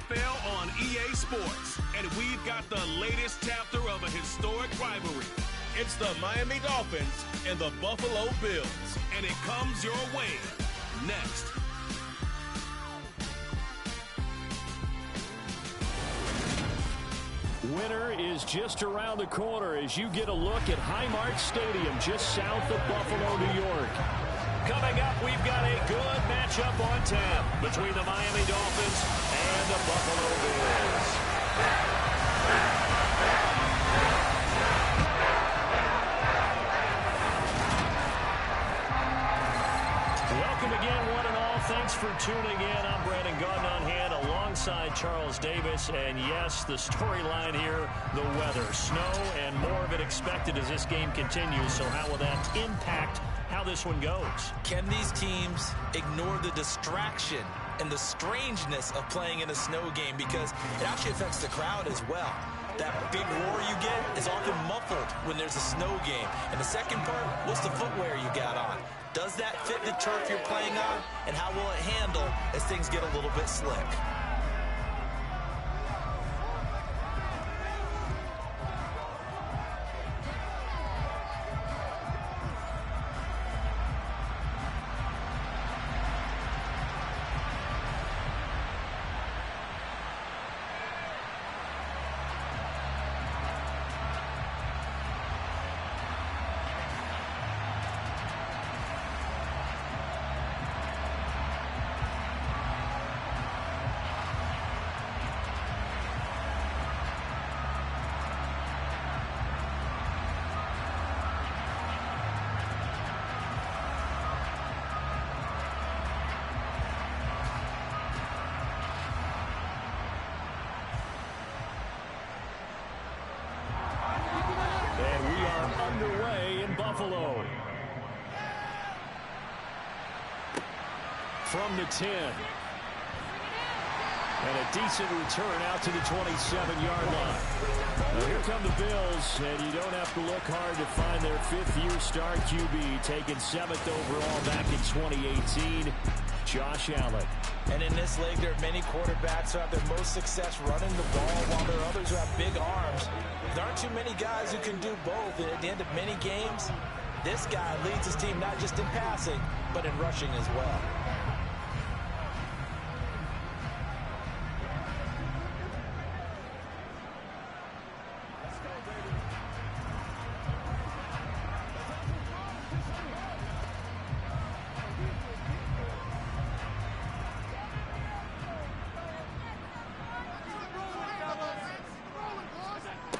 NFL on EA Sports, and we've got the latest chapter of a historic rivalry. It's the Miami Dolphins and the Buffalo Bills, and it comes your way next. Winter is just around the corner as you get a look at Highmark Stadium just south of Buffalo, New York. Coming up, we've got a good matchup on tap between the Miami Dolphins and the Buffalo Bills. Welcome again, one and all. Thanks for tuning in. I'm Brandon Gordon on hand alongside Charles Davis. And yes, the storyline here, the weather. Snow and more of it expected as this game continues. So how will that impact how this one goes? Can these teams ignore the distraction and the strangeness of playing in a snow game? Because it actually affects the crowd as well. That big roar you get is often muffled when there's a snow game. And the second part, what's the footwear you got on? Does that fit the turf you're playing on? And how will it handle as things get a little bit slick? Buffalo. From the 10. And a decent return out to the 27-yard line. Now here come the Bills, and you don't have to look hard to find their fifth-year star QB, taken 7th overall back in 2018, Josh Allen. And in this league, there are many quarterbacks who have their most success running the ball, while there are others who have big arms. There aren't too many guys who can do both. And at the end of many games, this guy leads his team not just in passing, but in rushing as well.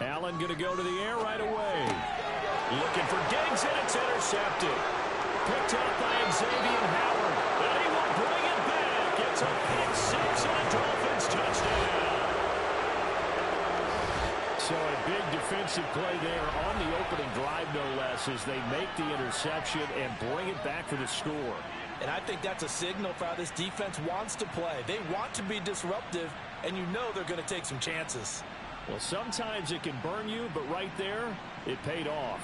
Allen going to go to the air right away. Looking for Diggs, and it's intercepted. Picked up by Xavier Howard. And he will bring it back. It's a pick six and a Dolphins touchdown. So a big defensive play there on the opening drive, no less, as they make the interception and bring it back for the score. And I think that's a signal for how this defense wants to play. They want to be disruptive, and you know they're going to take some chances. Well, sometimes it can burn you, but right there, it paid off.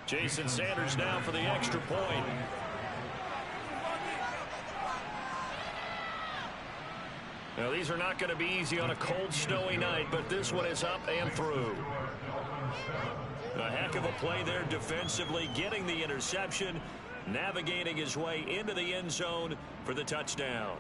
Jason Sanders now for the extra point. Now, these are not going to be easy on a cold, snowy night, but this one is up and through. A heck of a play there defensively, getting the interception, navigating his way into the end zone for the touchdown.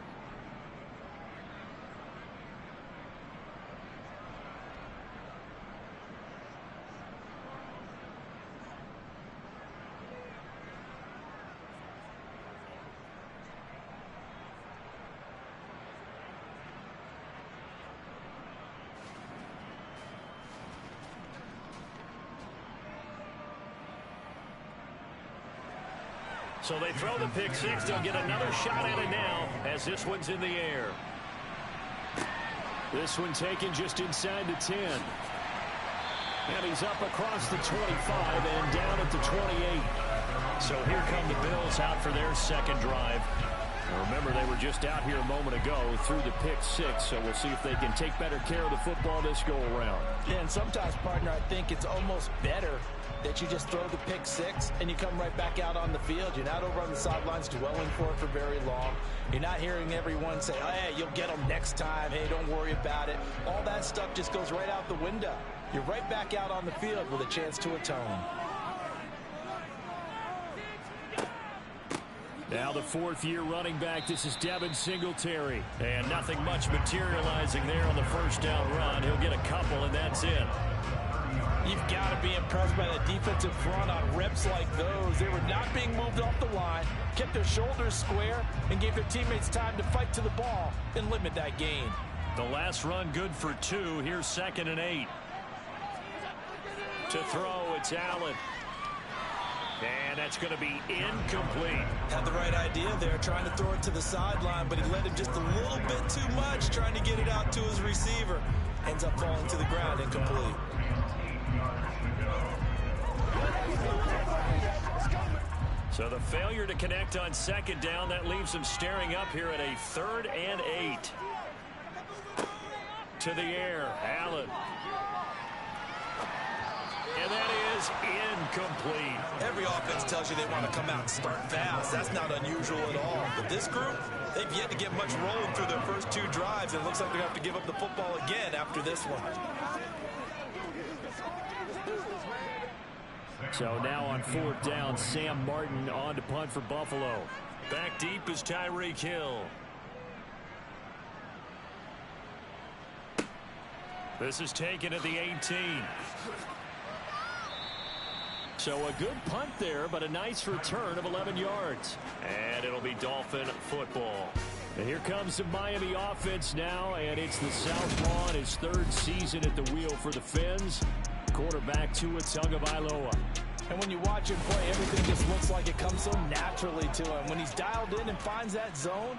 So they throw the pick six. They'll get another shot at it now as this one's in the air. This one taken just inside the 10. And he's up across the 25 and down at the 28. So here come the Bills out for their second drive. Remember, they were just out here a moment ago through the pick six, so we'll see if they can take better care of the football this go-around. Yeah, and sometimes, partner, I think it's almost better that you just throw the pick six and you come right back out on the field. You're not over on the sidelines dwelling for it for very long. You're not hearing everyone say, oh, hey, you'll get them next time. Hey, don't worry about it. All that stuff just goes right out the window. You're right back out on the field with a chance to atone. Now the fourth-year running back, this is Devin Singletary. And nothing much materializing there on the first down run. He'll get a couple, and that's it. You've got to be impressed by that defensive front on reps like those. They were not being moved off the line, kept their shoulders square, and gave their teammates time to fight to the ball and limit that gain. The last run good for 2. Here's 2nd and 8. To throw, it's Allen. And that's going to be incomplete. Had the right idea there, trying to throw it to the sideline, but he let him just a little bit too much, trying to get it out to his receiver. Ends up falling to the ground, incomplete. So the failure to connect on 2nd down, that leaves him staring up here at a 3rd and 8. To the air, Allen. And that is incomplete. Every offense tells you they want to come out and start fast. That's not unusual at all. But this group, they've yet to get much rolling through their first 2 drives. And it looks like they're going to have to give up the football again after this one. So now on 4th down, Sam Martin on to punt for Buffalo. Back deep is Tyreek Hill. This is taken at the 18. So a good punt there, but a nice return of 11 yards. And it'll be Dolphin football. And here comes the Miami offense now, and it's the Southpaw in his 3rd season at the wheel for the Fins. Quarterback Tua Tagovailoa. And when you watch him play, everything just looks like it comes so naturally to him. When he's dialed in and finds that zone,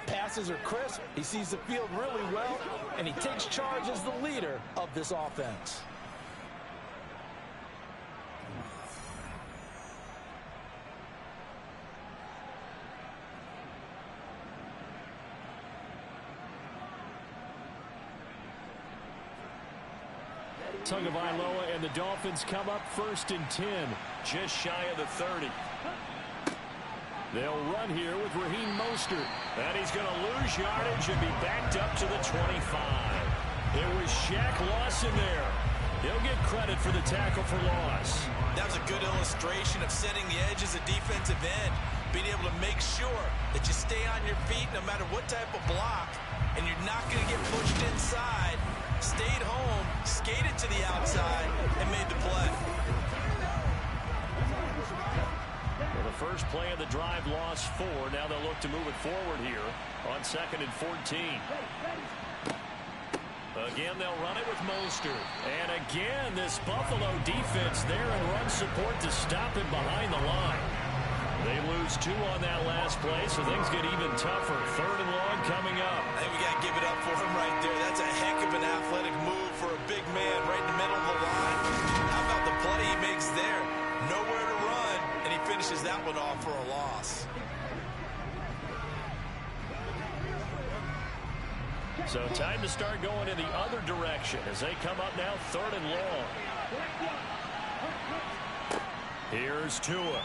passes are crisp, he sees the field really well, and he takes charge as the leader of this offense. Tagovailoa and the Dolphins come up 1st and 10, just shy of the 30. They'll run here with Raheem Mostert. And he's going to lose yardage and be backed up to the 25. It was Shaq Lawson there. He'll get credit for the tackle for loss. That was a good illustration of setting the edge as a defensive end, being able to make sure that you stay on your feet no matter what type of block, and you're not going to get pushed inside. Stayed home, skated to the outside, and made the play. Well, the first play of the drive lost 4. Now they'll look to move it forward here on 2nd and 14. Again, they'll run it with Mostert. And again, this Buffalo defense there in run support to stop him behind the line. They lose 2 on that last play, so things get even tougher. 3rd and long coming up. I think we got to give it up for him right there. That's a heck of an athletic move for a big man right in the middle of the line. How about the play he makes there? Nowhere to run, and he finishes that one off for a loss. So time to start going in the other direction as they come up now 3rd and long. Here's Tua.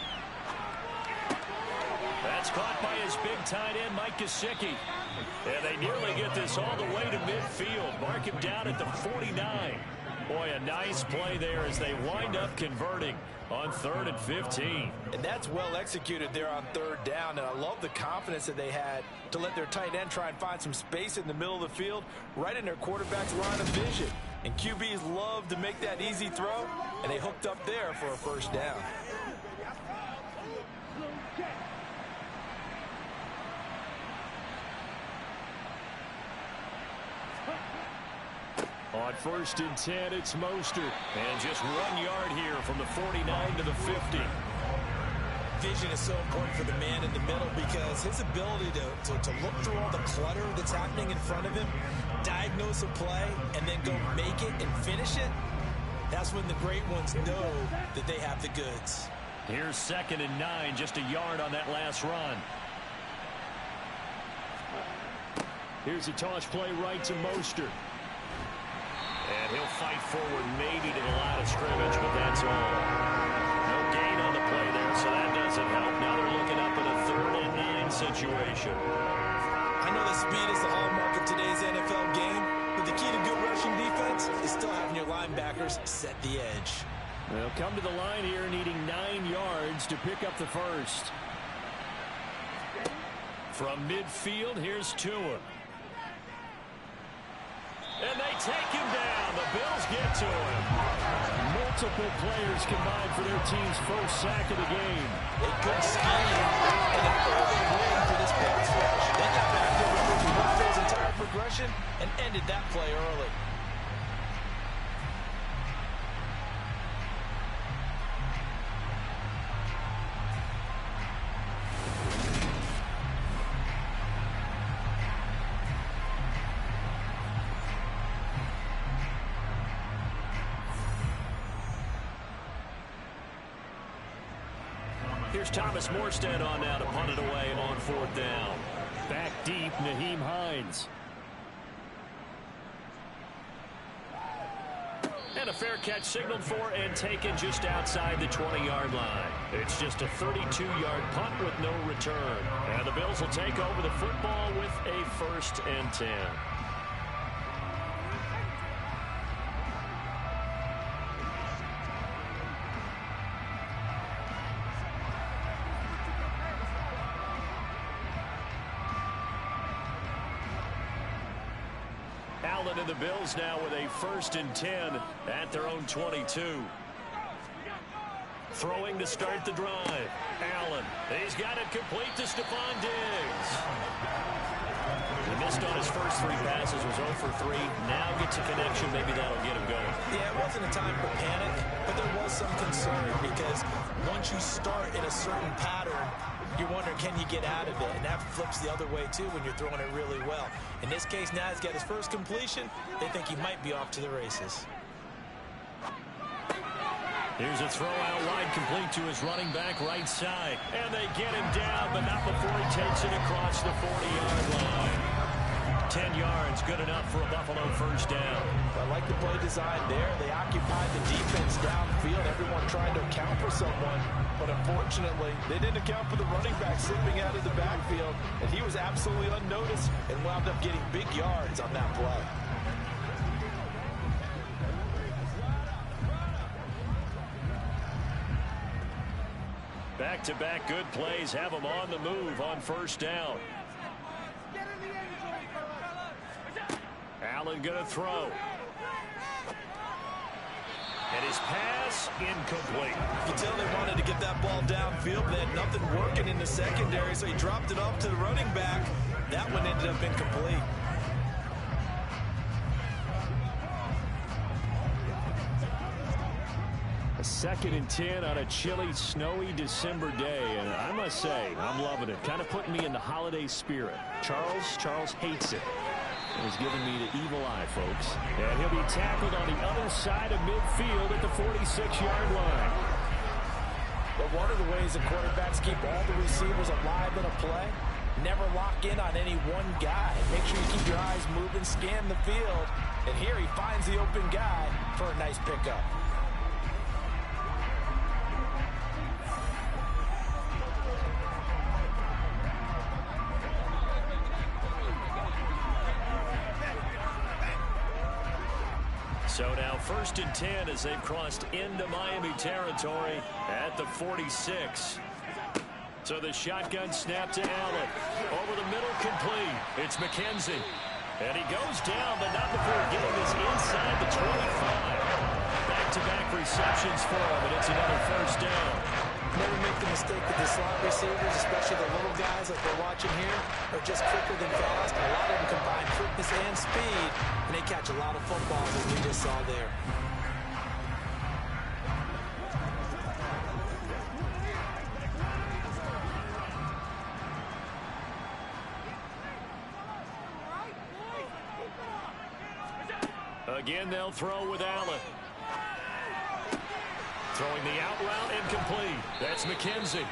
That's caught by his big tight end, Mike Gesicki. And they nearly get this all the way to midfield. Mark him down at the 49. Boy, a nice play there as they wind up converting on 3rd and 15. And that's well executed there on 3rd down. And I love the confidence that they had to let their tight end try and find some space in the middle of the field, right in their quarterback's line of vision. And QBs love to make that easy throw, and they hooked up there for a 1st down. On 1st and 10, it's Mostert. And just 1 yard here from the 49 to the 50. Vision is so important for the man in the middle because his ability to look through all the clutter that's happening in front of him, diagnose a play, and then go make it and finish it, that's when the great ones know that they have the goods. Here's 2nd and 9, just a yard on that last run. Here's a toss play right to Mostert. And he'll fight forward maybe to the line of scrimmage, but that's all. No gain on the play there, so that doesn't help. Now they're looking up at a 3rd and 9 situation. I know that speed is the hallmark of today's NFL game, but the key to good rushing defense is still having your linebackers set the edge. They'll come to the line here needing 9 yards to pick up the first. From midfield, here's Tua. And they take him down. The Bills get to him. Multiple players combined for their team's first sack of the game. A good scheme and an early win for this pass rush. They got back to the Buffalo's entire progression and ended that play early. Here's Thomas Morstead on now to punt it away on 4th down. Back deep, Nyheim Hines. And a fair catch signaled for and taken just outside the 20-yard line. It's just a 32-yard punt with no return. And the Bills will take over the football with a 1st and 10. Allen and the Bills now with a 1st and 10 at their own 22. Throwing to start the drive. Allen, he's got it complete to Stephon Diggs. He missed on his first 3 passes, was 0 for 3. Now gets a connection, maybe that'll get him going. Yeah, it wasn't a time for panic, but there was some concern because once you start in a certain pattern, you're wondering, can you get out of it? And that flips the other way, too, when you're throwing it really well. In this case, now he's got his first completion. They think he might be off to the races. Here's a throw out wide, complete to his running back right side. And they get him down, but not before he takes it across the 40-yard line. 10 yards, good enough for a Buffalo 1st down. I like the play design there. They occupied the defense downfield. Everyone trying to account for someone. But unfortunately, they didn't account for the running back slipping out of the backfield. And he was absolutely unnoticed and wound up getting big yards on that play. Back-to-back good plays have them on the move on 1st down. Allen going to throw. And his pass incomplete. You can tell they wanted to get that ball downfield, but they had nothing working in the secondary, so he dropped it off to the running back. That one ended up incomplete. A 2nd and 10 on a chilly, snowy December day, and I must say, I'm loving it. Kind of putting me in the holiday spirit. Charles hates it. He's giving me the evil eye, folks. And he'll be tackled on the other side of midfield at the 46-yard line. But one of the ways the quarterbacks keep all the receivers alive in a play, never lock in on any one guy. Make sure you keep your eyes moving, scan the field. And here he finds the open guy for a nice pickup. So now 1st and 10 as they've crossed into Miami territory at the 46. So the shotgun snap to Allen. Over the middle, complete. It's McKenzie. And he goes down, but not before getting this inside the 25. Back-to-back receptions for him, and it's another 1st down. Never make the mistake that the slot receivers, especially the little guys like we're watching here, are just quicker than fast. A lot of them combine quickness and speed, and they catch a lot of footballs, as we just saw there. Again, they'll throw with Allen. Throwing the out route incomplete. That's McKenzie.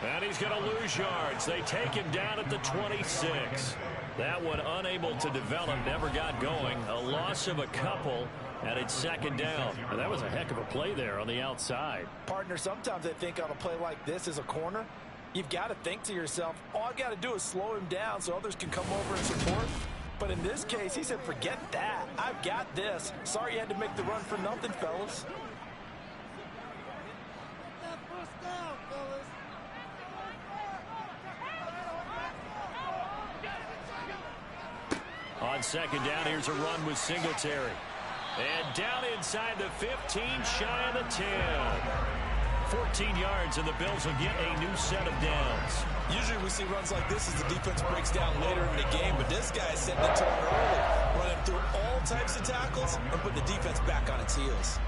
And he's going to lose yards. They take him down at the 26. That one unable to develop, never got going. A loss of a couple, and it's second down. And that was a heck of a play there on the outside. Partner, sometimes I think on a play like this as a corner, you've got to think to yourself, all I got to do is slow him down so others can come over and support. But in this case, he said, forget that. I've got this. Sorry you had to make the run for nothing, fellas. On second down, here's a run with Singletary. And down inside the 15, shy of the 10. 14 yards, and the Bills will get a new set of downs. Usually we see runs like this as the defense breaks down later in the game, but this guy's setting the tone early, running through all types of tackles and putting the defense back on its heels.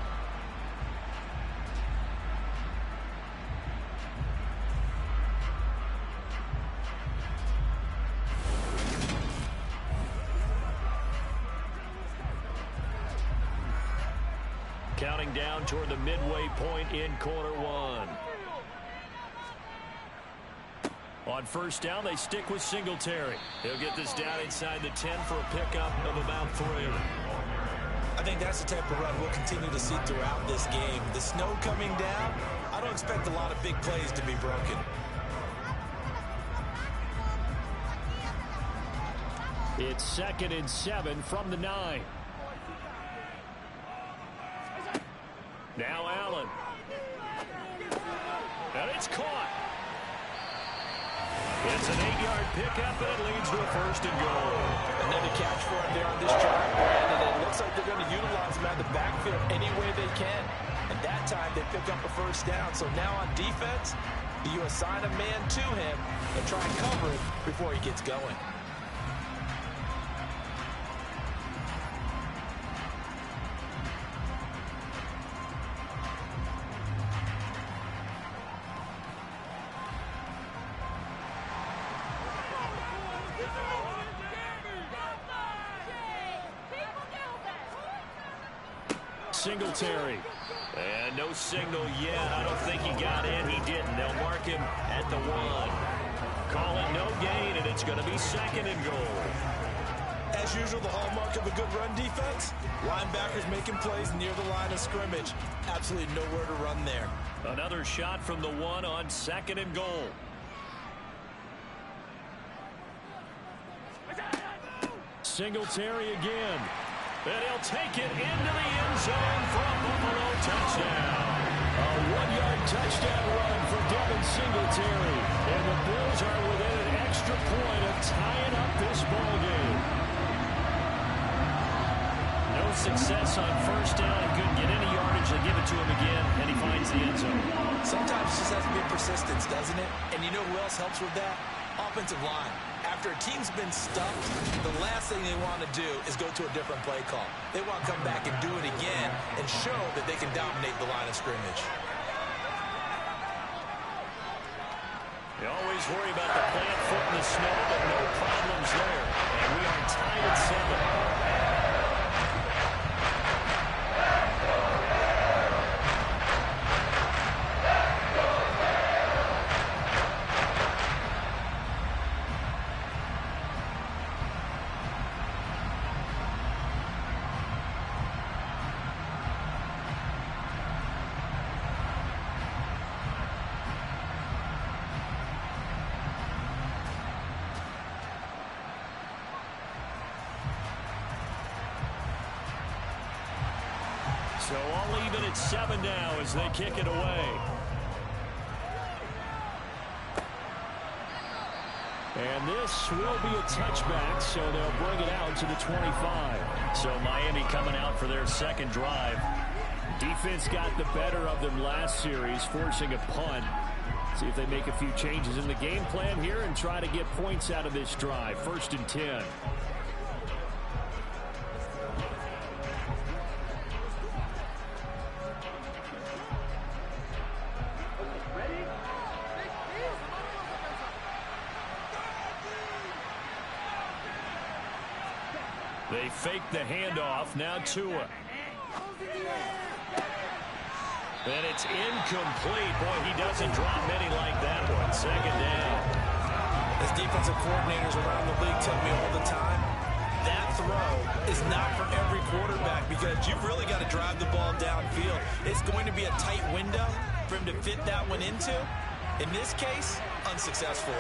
Counting down toward the midway point in quarter one. On first down, they stick with Singletary. He'll get this down inside the 10 for a pickup of about 3. I think that's the type of run we'll continue to see throughout this game. The snow coming down, I don't expect a lot of big plays to be broken. It's 2nd and 7 from the 9. Now Allen. And it's caught. It's an 8-yard pickup, and it leads to a 1st and goal. Another catch for him there on this drive, Brandon. It looks like they're going to utilize him out of the backfield any way they can. And that time they pick up a 1st down. So now on defense, you assign a man to him and try and cover it before he gets going. Singletary. And no signal yet. I don't think he got in. He didn't. They'll mark him at the 1. Call it no gain, and it's going to be 2nd and goal. As usual, the hallmark of a good run defense, linebackers making plays near the line of scrimmage. Absolutely nowhere to run there. Another shot from the 1 on 2nd and goal. Singletary again. And he'll take it into the end zone for a Buffalo touchdown. A 1-yard touchdown run for Devin Singletary. And the Bills are within an extra point of tying up this ballgame. No success on first down. He couldn't get any yardage. They give it to him again, and he finds the end zone. Sometimes it just has to be persistence, doesn't it? And you know who else helps with that? Offensive line. After a team's been stuffed, the last thing they want to do is go to a different play call. They want to come back and do it again and show that they can dominate the line of scrimmage. You always worry about the plant foot in the snow, but no problems there. And we are tied at 7. So all even at 7 now as they kick it away. And this will be a touchback, so they'll bring it out to the 25. So Miami coming out for their second drive. Defense got the better of them last series, forcing a punt. See if they make a few changes in the game plan here and try to get points out of this drive. 1st and 10. They fake the handoff. Now Tua. And it's incomplete. Boy, he doesn't drop many like that one. 2nd offensive coordinators around the league tell me all the time, that throw is not for every quarterback because you've really got to drive the ball downfield. It's going to be a tight window for him to fit that one into. In this case, unsuccessfully.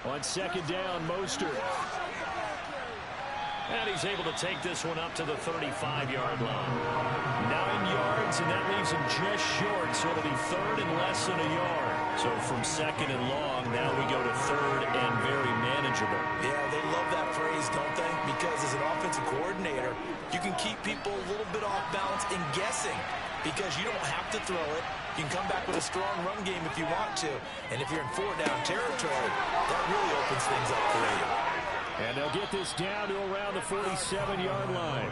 On second down, Mostert. And he's able to take this one up to the 35-yard line. 9 yards, and that leaves him just short, so it'll be third and less than a yard. So from second and long, now we go to third and very manageable. Yeah, they love that phrase, don't they? Because as an offensive coordinator, you can keep people a little bit off balance and guessing because you don't have to throw it. You can come back with a strong run game if you want to. And if you're in 4-down territory, that really opens things up for you. And they'll get this down to around the 47-yard line.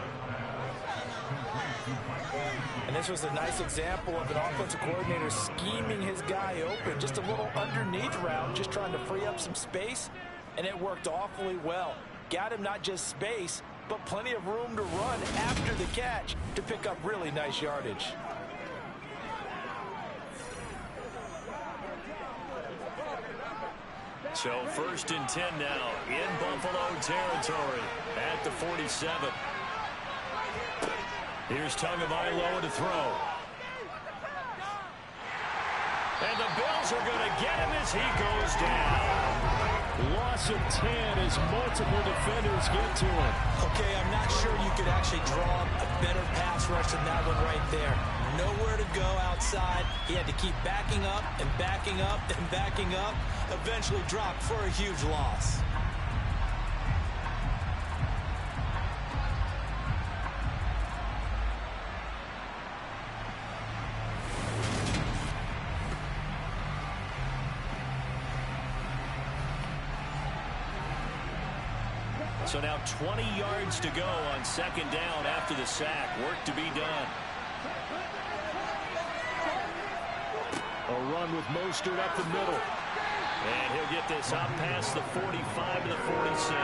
And this was a nice example of an offensive coordinator scheming his guy open. Just a little underneath route, just trying to free up some space. And it worked awfully well. Got him not just space, but plenty of room to run after the catch to pick up really nice yardage. So first and 10 now in Buffalo territory at the 47. Here's Tagovailoa to throw. And the Bills are going to get him as he goes down. Loss of 10 as multiple defenders get to him. Okay, I'm not sure you could actually draw a better pass rush than that one right there. Nowhere to go outside. He had to keep backing up and backing up and backing up. Eventually dropped for a huge loss. So now 20 yards to go on second down after the sack. Work to be done. A run with Mostert up the middle. And he'll get this out past the 45 to the 47.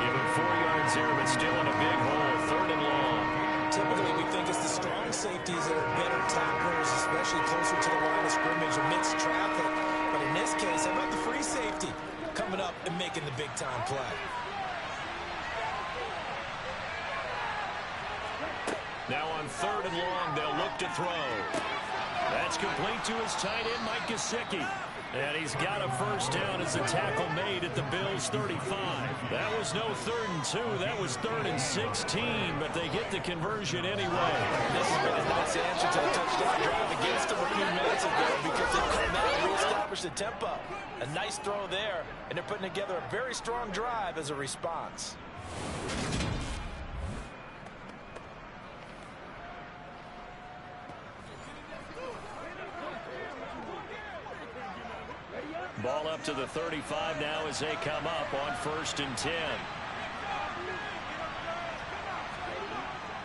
Give him 4 yards there, but still in a big hole. Third and long. Typically, we think it's the strong safeties that are better tacklers, especially closer to the line of scrimmage amidst traffic. But in this case, how about the free safety coming up and making the big-time play? Now on third and long, they'll look to throw. That's complete to his tight end, Mike Gesicki. And he's got a first down as the tackle made at the Bills' 35. That was no 3rd and 2. That was 3rd and 16, but they get the conversion anyway. This has been a nice answer to the touchdown drive against them a few minutes ago because they come out and reestablish the tempo. A nice throw there, and they're putting together a very strong drive as a response. Ball up to the 35 now as they come up on 1st and 10.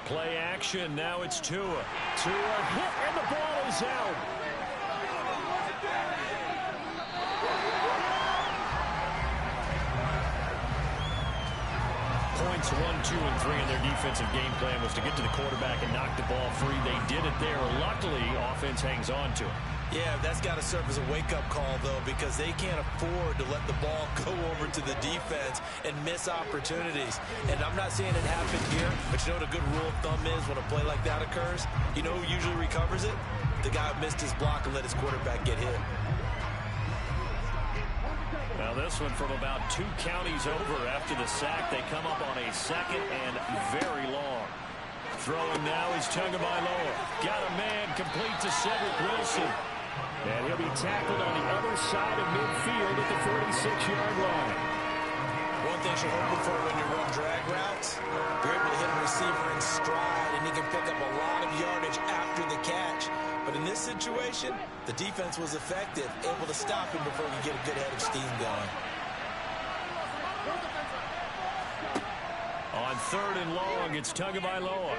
Play action. Now it's Tua. Tua hit, and the ball is out. Points 1, 2, and 3 in their defensive game plan was to get to the quarterback and knock the ball free. They did it there. Luckily, offense hangs on to it. Yeah, that's got to serve as a wake-up call, though, because they can't afford to let the ball go over to the defense and miss opportunities. And I'm not saying it happened here, but you know what a good rule of thumb is when a play like that occurs? You know who usually recovers it? The guy who missed his block and let his quarterback get hit. Now this one from about 2 counties over after the sack. They come up on a 2nd and very long. Throwing now is Tagovailoa. Got a man complete to Cedric Wilson. And he'll be tackled on the other side of midfield at the 46-yard line. One thing you're hoping for when you run drag routes, you're able to hit a receiver in stride, and he can pick up a lot of yardage after the catch. But in this situation, the defense was effective, able to stop him before he could get a good head of steam going. On 3rd and long, it's Tagovailoa.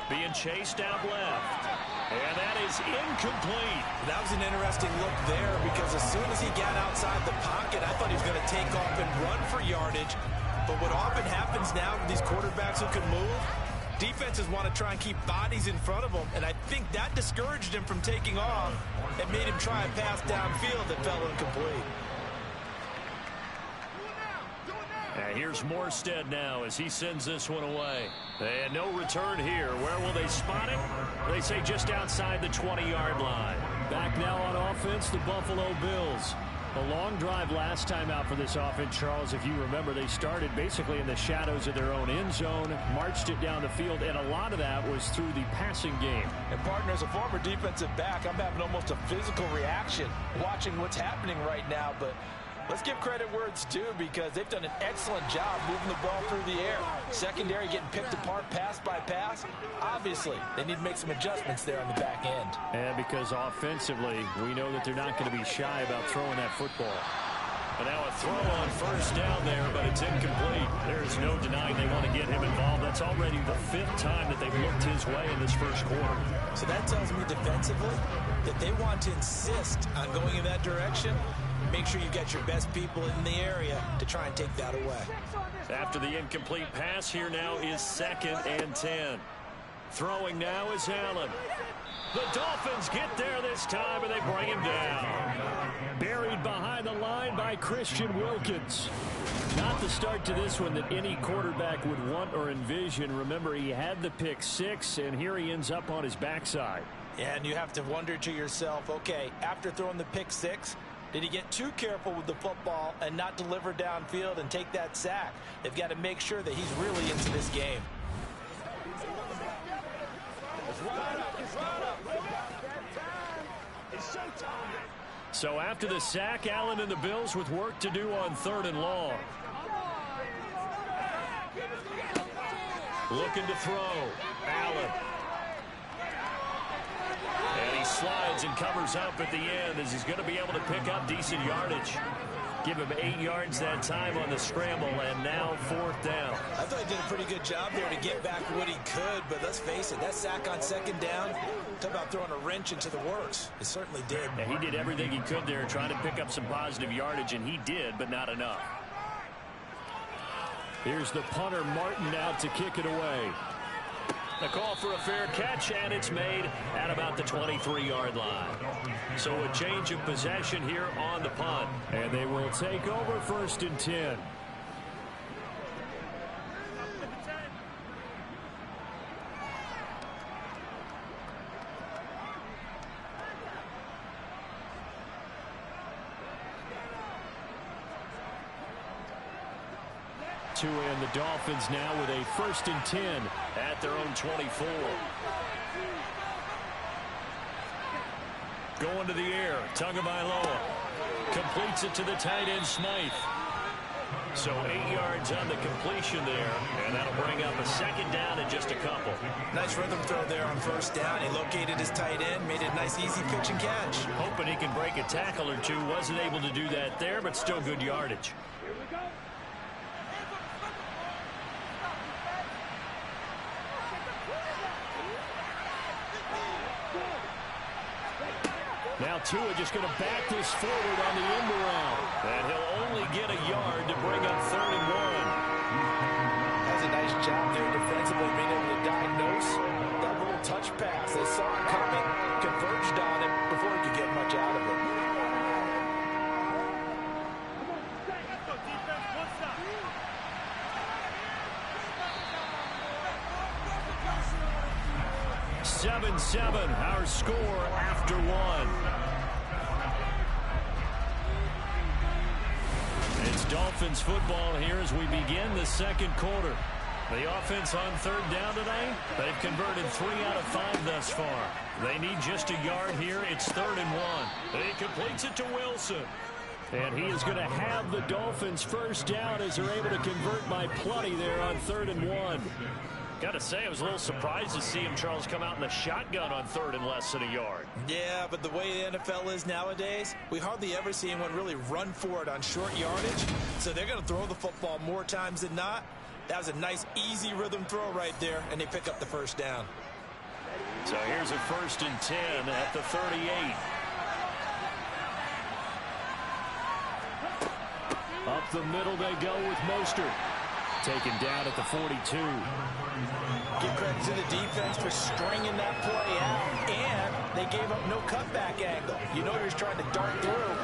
Being chased out left. And that is incomplete. That was an interesting look there because as soon as he got outside the pocket, I thought he was going to take off and run for yardage. But what often happens now with these quarterbacks who can move, Defenses want to try and keep bodies in front of them, and I think that discouraged him from taking off and made him try and pass downfield that fell incomplete. Here's Morstead now as he sends this one away. And no return here. Where will they spot it? They say just outside the 20-yard line. Back now on offense, the Buffalo Bills. A long drive last time out for this offense, Charles. If you remember, they started basically in the shadows of their own end zone, marched it down the field, and a lot of that was through the passing game. And, partner, as a former defensive back, I'm having almost a physical reaction watching what's happening right now, but let's give credit where it's due because they've done an excellent job moving the ball through the air. Secondary getting picked apart pass by pass. Obviously, they need to make some adjustments there on the back end. And because offensively, we know that they're not going to be shy about throwing that football. And now a throw on first down there, but it's incomplete. There's no denying they want to get him involved. That's already the 5th time that they've looked his way in this first quarter. So that tells me defensively that they want to insist on going in that direction. Make sure you get your best people in the area to try and take that away. After the incomplete pass, here now is 2nd and 10. Throwing now is Allen. The Dolphins get there this time, and they bring him down. Buried behind the line by Christian Wilkins. Not the start to this one that any quarterback would want or envision. Remember, he had the pick 6, and here he ends up on his backside. And you have to wonder to yourself, okay, after throwing the pick 6, did he get too careful with the football and not deliver downfield and take that sack? They've got to make sure that he's really into this game. So after the sack, Allen and the Bills with work to do on 3rd and long. Looking to throw. Allen. And he slides and covers up at the end as he's going to be able to pick up decent yardage. Give him 8 yards that time on the scramble, and now 4th down. I thought he did a pretty good job there to get back what he could, but let's face it, that sack on 2nd down, talk about throwing a wrench into the works. It certainly did. Yeah, he did everything he could there trying to pick up some positive yardage, and he did, but not enough. Here's the punter, Martin, out to kick it away. The call for a fair catch, and it's made at about the 23-yard line. So a change of possession here on the punt. And they will take over 1st and 10. And the Dolphins now with a 1st and 10 at their own 24. Going to the air, Tagovailoa completes it to the tight end Smythe. So 8 yards on the completion there, and that'll bring up a 2nd down and just a couple. Nice rhythm throw there on 1st down. He located his tight end, made it a nice easy pitch and catch. Hoping he can break a tackle or two. Wasn't able to do that there, but still good yardage. Now Tua just going to back this forward on the end around. And he'll only get a yard to bring up 3rd and 1. That's a nice job there defensively, being able to diagnose that little touch pass. They saw it coming, converged on it before he could get much out of it. Seven, our score after 1. It's Dolphins football here as we begin the 2nd quarter. The offense on 3rd down today, they've converted 3 out of 5 thus far. They need just a yard here. It's 3rd and 1. He completes it to Wilson. And he is going to have the Dolphins 1st down as they're able to convert by plenty there on 3rd and 1. Got to say, I was a little surprised to see him, Charles, come out in the shotgun on 3rd and less than a yard. Yeah, but the way the NFL is nowadays, we hardly ever see anyone really run for it on short yardage. So they're going to throw the football more times than not. That was a nice, easy rhythm throw right there, and they pick up the 1st down. So here's a 1st and 10 at the 38. Up the middle they go with Mostert. taken down at the 42. Give credit to the defense for stringing that play out, and they gave up no cutback angle. You know he was trying to dart through.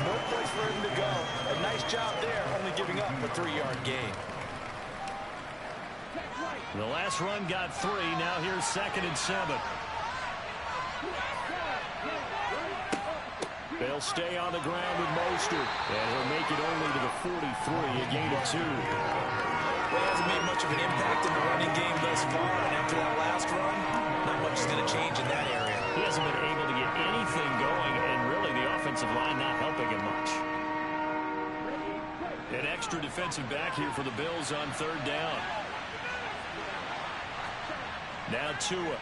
No place for him to go. A nice job there, only giving up a 3-yard gain. The last run got 3. Now here's 2nd and 7. They'll stay on the ground with Mostert, and he'll make it only to the 43, a gain of 2. Well, he hasn't made much of an impact in the running game thus far, and after that last run, not much is going to change in that area. He hasn't been able to get anything going, and really the offensive line not helping him much. An extra defensive back here for the Bills on 3rd down. Now Tua.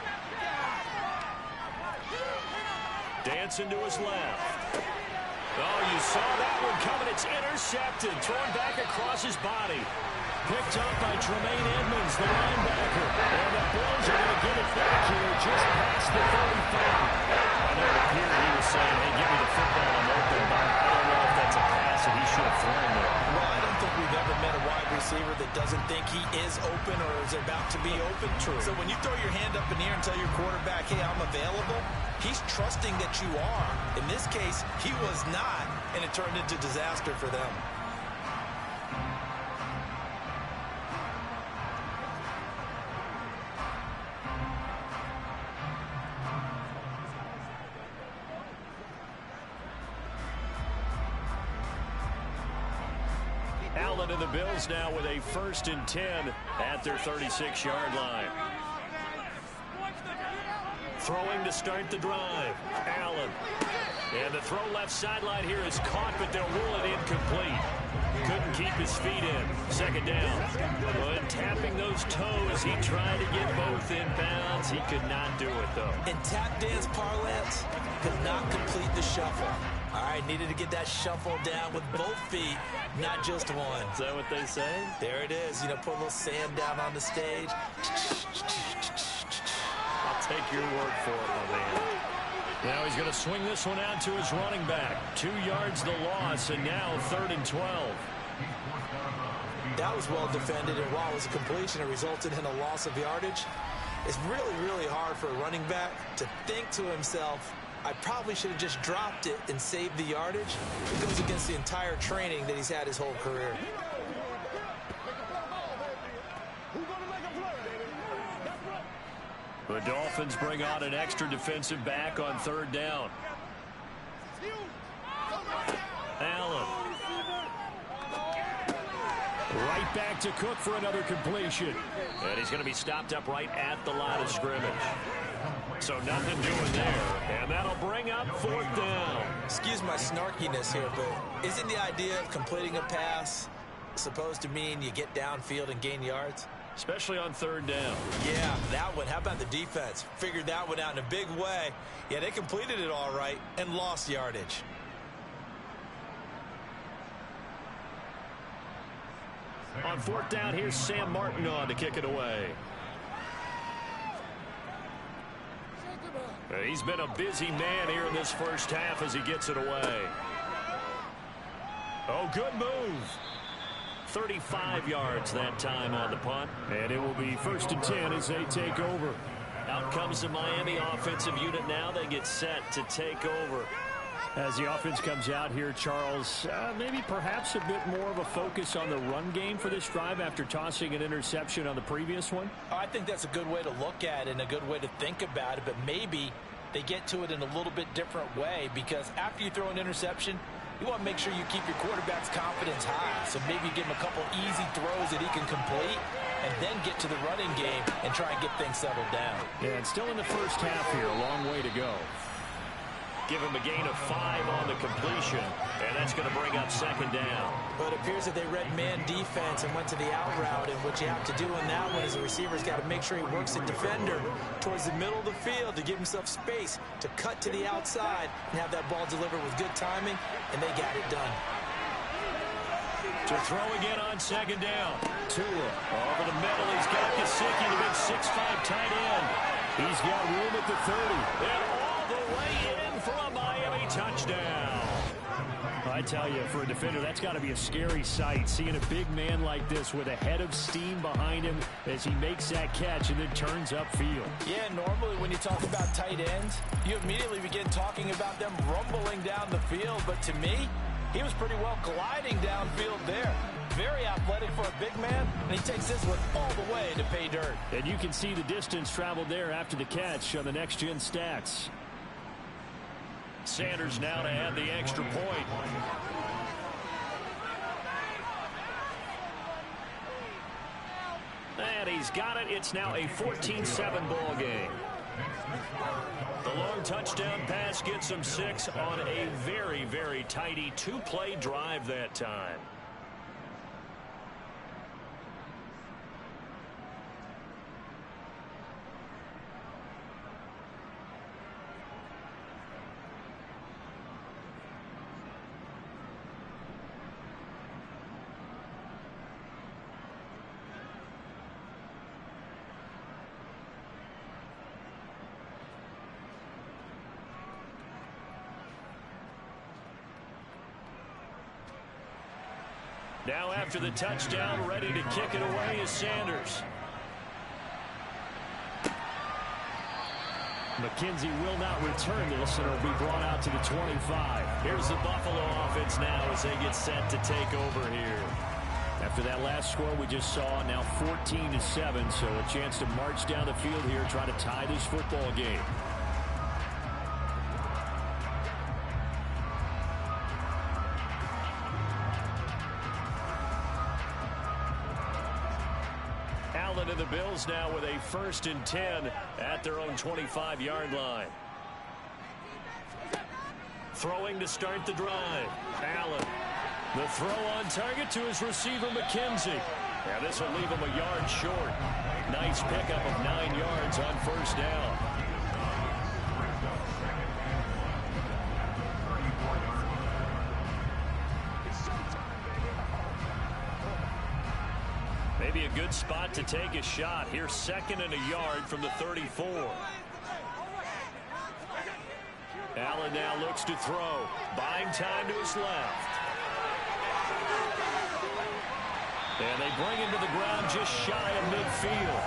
Dancing to his left. Oh, you saw that one coming. It's intercepted. Thrown back across his body. Picked up by Tremaine Edmonds, the linebacker. And the Bills are going to get it back here just past the 35. I know up here he was saying, hey, give me the football, I'm open. But I don't know if that's a pass that he should have thrown there. Well, I don't think we've ever met a wide receiver that doesn't think he is open or is about to be open. True. So when you throw your hand up in the air and tell your quarterback, hey, I'm available, he's trusting that you are. In this case, he was not, and it turned into disaster for them. Allen and the Bills now with a 1st and 10 at their 36-yard line. Throwing to start the drive. Allen. And the throw left sideline here is caught, but they'll rule it incomplete. Couldn't keep his feet in. 2nd down. But tapping those toes, he tried to get both in bounds. He could not do it, though. In tap dance parlance, could not complete the shuffle. All right, needed to get that shuffle down with both feet, not just one. Is that what they say? There it is. You know, put a little sand down on the stage. I'll take your word for it, my man. Now he's going to swing this one out to his running back. 2 yards the loss, and now 3rd and 12. That was well defended, and while it was a completion, it resulted in a loss of yardage. It's really, really hard for a running back to think to himself, I probably should have just dropped it and saved the yardage. It goes against the entire training that he's had his whole career. The Dolphins bring on an extra defensive back on 3rd down. Allen. Right back to Cook for another completion. And he's going to be stopped up right at the line of scrimmage. So nothing doing there. And that'll bring up 4th down. Excuse my snarkiness here, but isn't the idea of completing a pass supposed to mean you get downfield and gain yards? Especially on 3rd down. Yeah, that one. How about the defense? Figured that one out in a big way. Yeah, they completed it all right and lost yardage. On 4th down, here's Sam Martin on to kick it away. He's been a busy man here in this first half as he gets it away. Oh, good move. 35 yards that time on the punt. And it will be 1st and 10 as they take over. Out comes the Miami offensive unit now. They get set to take over. As the offense comes out here, Charles, maybe perhaps a bit more of a focus on the run game for this drive after tossing an interception on the previous one? I think that's a good way to look at it and a good way to think about it, but maybe they get to it in a little bit different way, because after you throw an interception, you want to make sure you keep your quarterback's confidence high. So maybe give him a couple easy throws that he can complete and then get to the running game and try and get things settled down. Yeah, it's still in the first half here. A long way to go. Give him a gain of 5 on the completion, and that's going to bring up 2nd down. But it appears that they read man defense and went to the out route, and what you have to do in that one is the receiver's got to make sure he works the defender towards the middle of the field to give himself space to cut to the outside and have that ball delivered with good timing, and they got it done. To throw again on 2nd down. Tua over the middle. He's got Gesicki, the big 6'5" tight end. He's got room at the 30. And all the way in for a Miami touchdown. I tell you, for a defender, that's got to be a scary sight, seeing a big man like this with a head of steam behind him as he makes that catch and then turns upfield. Yeah, normally when you talk about tight ends, you immediately begin talking about them rumbling down the field. But to me, he was pretty well gliding downfield there. Very athletic for a big man, and he takes this one all the way to pay dirt. And you can see the distance traveled there after the catch on the next-gen stats. Sanders now to add the extra point. And he's got it. It's now a 14-7 ball game. The long touchdown pass gets him 6 on a very, very tidy 2-play drive that time. Now after the touchdown, ready to kick it away is Sanders. McKenzie will not return this, and it'll be brought out to the 25. Here's the Buffalo offense now as they get set to take over here. After that last score we just saw, now 14-7, so a chance to march down the field here, try to tie this football game. And the Bills now with a 1st and 10 at their own 25-yard line. Throwing to start the drive. Allen. The throw on target to his receiver, McKenzie. Yeah, this will leave him a yard short. Nice pickup of 9 yards on 1st down. Maybe a good spot to take a shot. Here's 2nd and a yard from the 34. Allen now looks to throw. Buying time to his left. And they bring him to the ground just shy of midfield.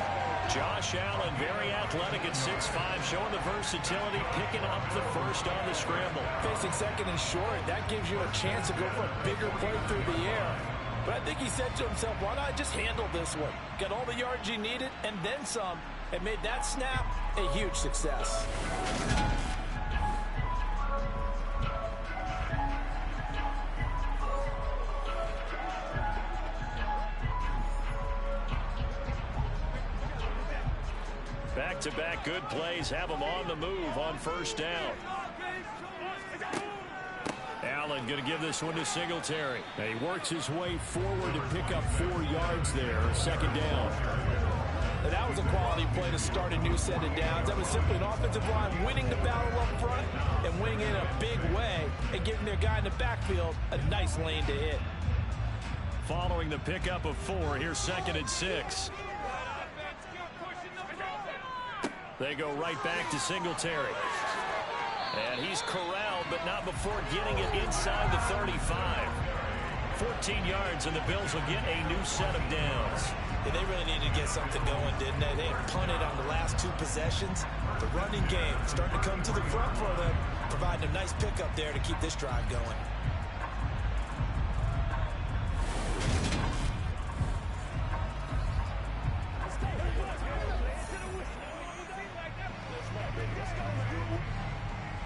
Josh Allen, very athletic at 6'5", showing the versatility, picking up the first on the scramble. Facing 2nd and short, that gives you a chance to go for a bigger play through the air. But I think he said to himself, why not just handle this one? Got all the yards you needed and then some, and made that snap a huge success. Back-to-back good plays have him on the move on 1st down. Allen going to give this one to Singletary. And he works his way forward to pick up 4 yards there. 2nd down. And that was a quality play to start a new set of downs. That was simply an offensive line winning the battle up front and winning in a big way and giving their guy in the backfield a nice lane to hit. Following the pickup of 4, here's 2nd and 6. They go right back to Singletary. And he's corralled, but not before getting it inside the 35. 14 yards, and the Bills will get a new set of downs. Yeah, they really needed to get something going, didn't they? They had punted on the last 2 possessions. The running game starting to come to the front for them, providing a nice pickup there to keep this drive going.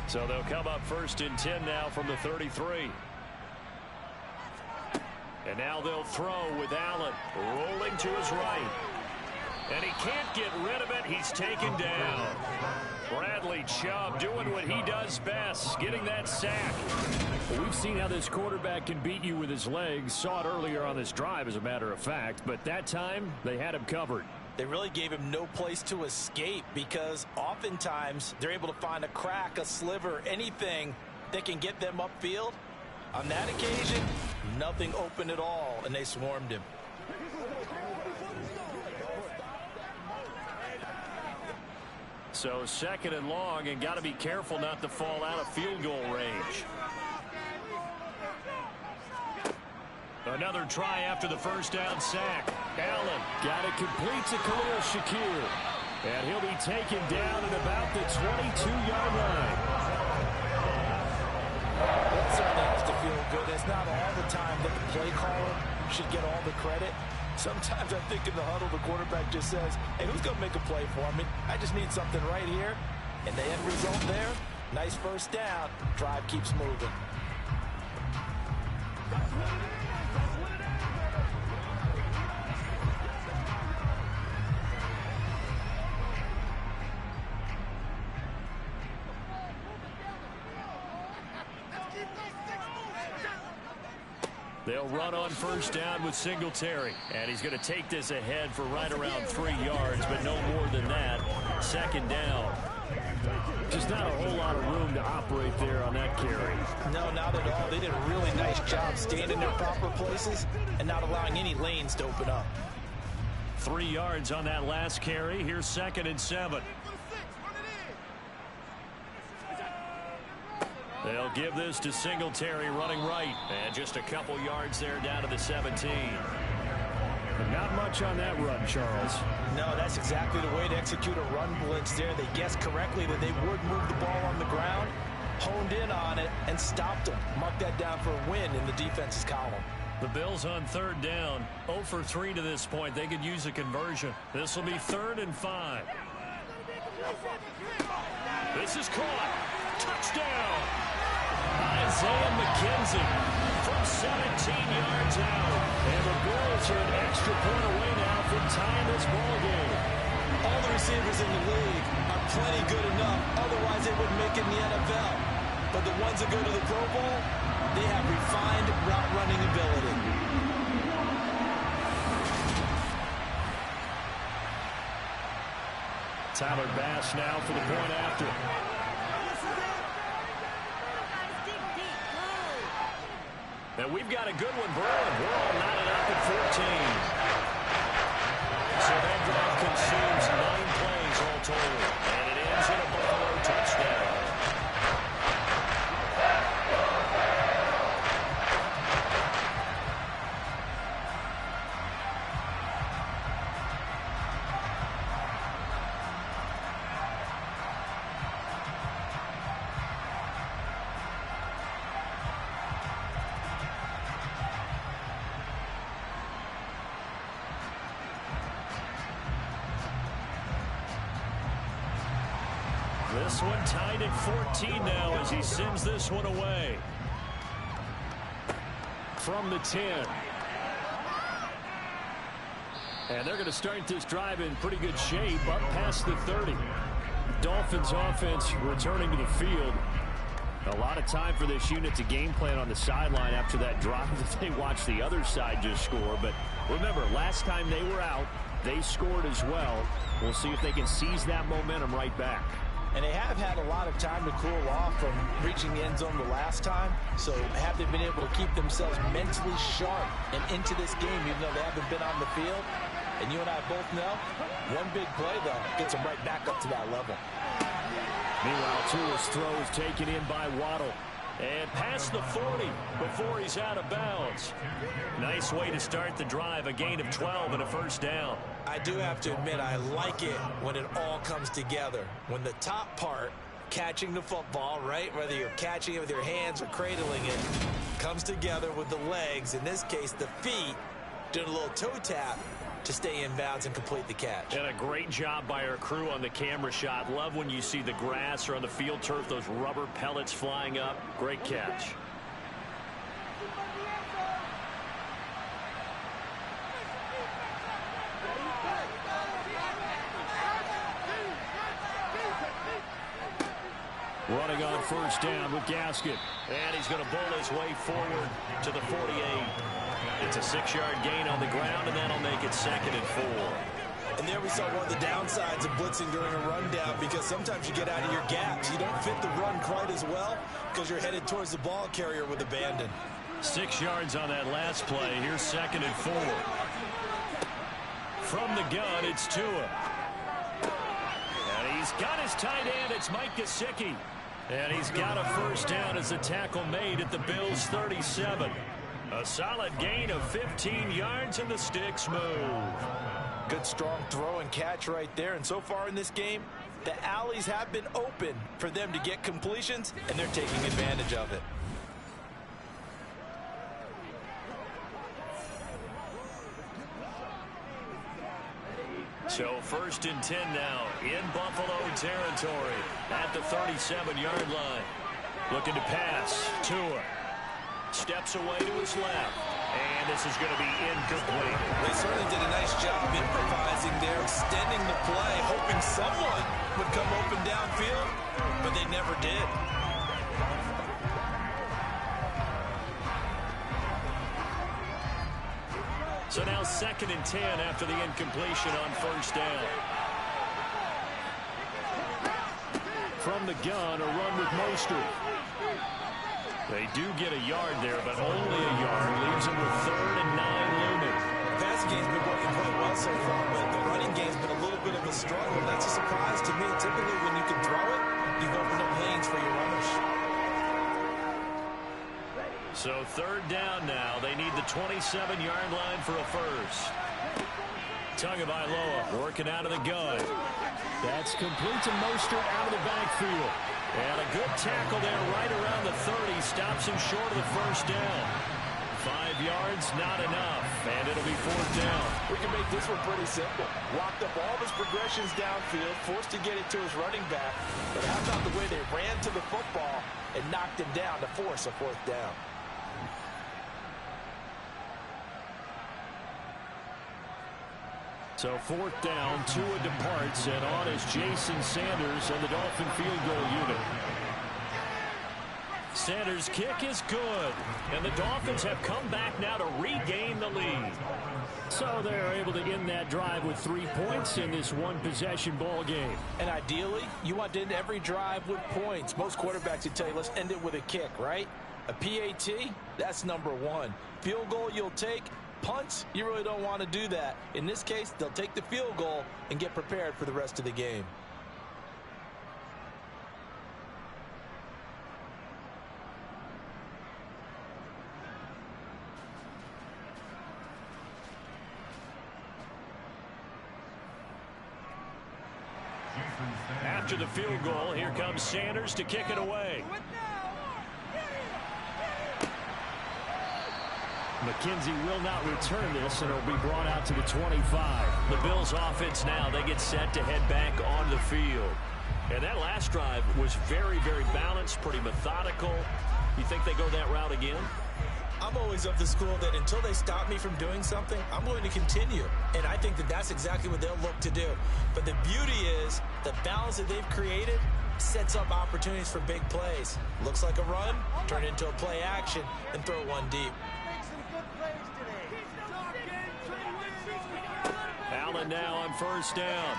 So they'll come up 1st and 10 now from the 33. And now they'll throw with Allen rolling to his right. And he can't get rid of it. He's taken down. Bradley Chubb doing what he does best, getting that sack. We've seen how this quarterback can beat you with his legs. Saw it earlier on this drive, as a matter of fact. But that time, they had him covered. They really gave him no place to escape because oftentimes they're able to find a crack, a sliver, anything that can get them upfield. On that occasion, nothing open at all, and they swarmed him. So 2nd and long, and got to be careful not to fall out of field goal range. Another try after the first down sack. Allen got it complete to Khalil Shakir. And he'll be taken down at about the 22-yard line. That certainly has to feel good. It's not all the time that the play caller should get all the credit. Sometimes I think in the huddle, the quarterback just says, hey, who's going to make a play for me? I just need something right here. And the end result there, nice first down. Drive keeps moving. They'll run on first down with Singletary. And he's going to take this ahead for right around 3 yards, but no more than that. Second down. Just not a whole lot of room to operate there on that carry. No, not at all. They did a really nice job staying in their proper places and not allowing any lanes to open up. 3 yards on that last carry. Here's 2nd and 7. They'll give this to Singletary running right. And just a couple yards there down to the 17. But not much on that run, Charles. No, that's exactly the way to execute a run blitz there. They guessed correctly that they would move the ball on the ground, honed in on it, and stopped them. Mark that down for a win in the defense's column. The Bills on 3rd down. 0 for 3 to this point. They could use a conversion. This will be 3rd and 5. This is caught. Touchdown! Isaiah McKenzie from 17 yards out. And the Bills are an extra point away now from tying this ball game. All the receivers in the league are plenty good enough. Otherwise, they wouldn't make it in the NFL. But the ones that go to the Pro Bowl, they have refined route running ability. Tyler Bass now for the point after. And we've got a good one brewing. We're all knotted up at 14. So that drive consumes 9 plays all total. And it ends in a Buffalo touchdown. This one tied at 14 now as he sends this one away. From the 10. And they're going to start this drive in pretty good shape up past the 30. Dolphins offense returning to the field. A lot of time for this unit to game plan on the sideline after that drive that they watched the other side just score. But remember, last time they were out, they scored as well. We'll see if they can seize that momentum right back. And they have had a lot of time to cool off from reaching the end zone the last time. So have they been able to keep themselves mentally sharp and into this game, even though they haven't been on the field? And you and I both know, one big play, though, gets them right back up to that level. Meanwhile, Tua's throw is taken in by Waddle. And past the 40 before he's out of bounds. Nice way to start the drive, a gain of 12 and a first down. I do have to admit, I like it when it all comes together. When the top part, catching the football, right, whether you're catching it with your hands or cradling it, comes together with the legs, in this case the feet, doing a little toe tap to stay in bounds and complete the catch. And a great job by our crew on the camera shot. Love when you see the grass or on the field turf, those rubber pellets flying up. Great catch. Running on first down with Gaskin. And he's going to bull his way forward to the 48. It's a 6-yard gain on the ground, and that'll make it 2nd and 4. And there we saw one of the downsides of blitzing during a rundown, because sometimes you get out of your gaps. You don't fit the run quite as well because you're headed towards the ball carrier with abandon. 6 yards on that last play. Here's 2nd and 4. From the gun, it's Tua. And he's got his tight end. It's Mike Gesicki. And he's got a first down as the tackle made at the Bills' 37. A solid gain of 15 yards and the sticks move. Good strong throw and catch right there. And so far in this game, the alleys have been open for them to get completions, and they're taking advantage of it. So 1st and 10 now in Buffalo territory at the 37-yard line. Looking to pass. Tua steps away to his left. And this is going to be incomplete. They certainly did a nice job improvising there, extending the play, hoping someone would come open downfield, but they never did. So now 2nd and 10 after the incompletion on 1st down. From the gun, a run with Mostert. They do get a yard there, but only a yard. Leaves them with 3rd and 9 looming. The passing game's been working quite well so far, but the running game's been a little bit of a struggle. That's a surprise to me. Typically, when you can throw it, you've opened up lanes for your runners. So 3rd down now. They need the 27-yard line for a first. Tagovailoa working out of the gun. That's complete to Mostert out of the backfield. And a good tackle there right around the 30. Stops him short of the 1st down. 5 yards, not enough. And it'll be 4th down. We can make this one pretty simple. Locked up all of his progressions downfield, forced to get it to his running back. But how about the way they ran to the football and knocked him down to force a 4th down? So 4th down, Tua departs, and on is Jason Sanders and the Dolphin field goal unit. Sanders' kick is good, and the Dolphins have come back now to regain the lead. So they're able to end that drive with 3 points in this one-possession ball game. And ideally, you want to end every drive with points. Most quarterbacks would tell you, let's end it with a kick, right? A PAT, that's number 1. Field goal you'll take. Punts, you really don't want to do that. In this case, they'll take the field goal and get prepared for the rest of the game. After the field goal, here comes Sanders to kick it away. McKenzie will not return this, and it'll be brought out to the 25. The Bills offense now, they get set to head back on the field. And that last drive was very, very balanced, pretty methodical. You think they go that route again? I'm always of the school that until they stop me from doing something, I'm going to continue. And I think that that's exactly what they'll look to do. But the beauty is the balance that they've created sets up opportunities for big plays. Looks like a run, turn it into a play action, and throw one deep. Allen now on 1st down.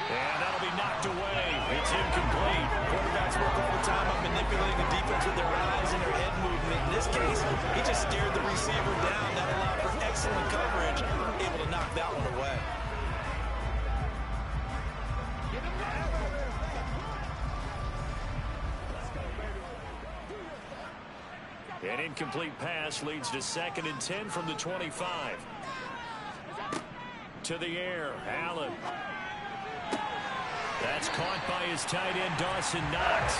And that'll be knocked away. It's incomplete. Quarterbacks work all the time on manipulating the defense with their eyes and their head movement. In this case, he just stared the receiver down. That allowed for excellent coverage, able to knock that one away. An incomplete pass leads to 2nd and 10 from the 25. To the air, Allen. That's caught by his tight end, Dawson Knox.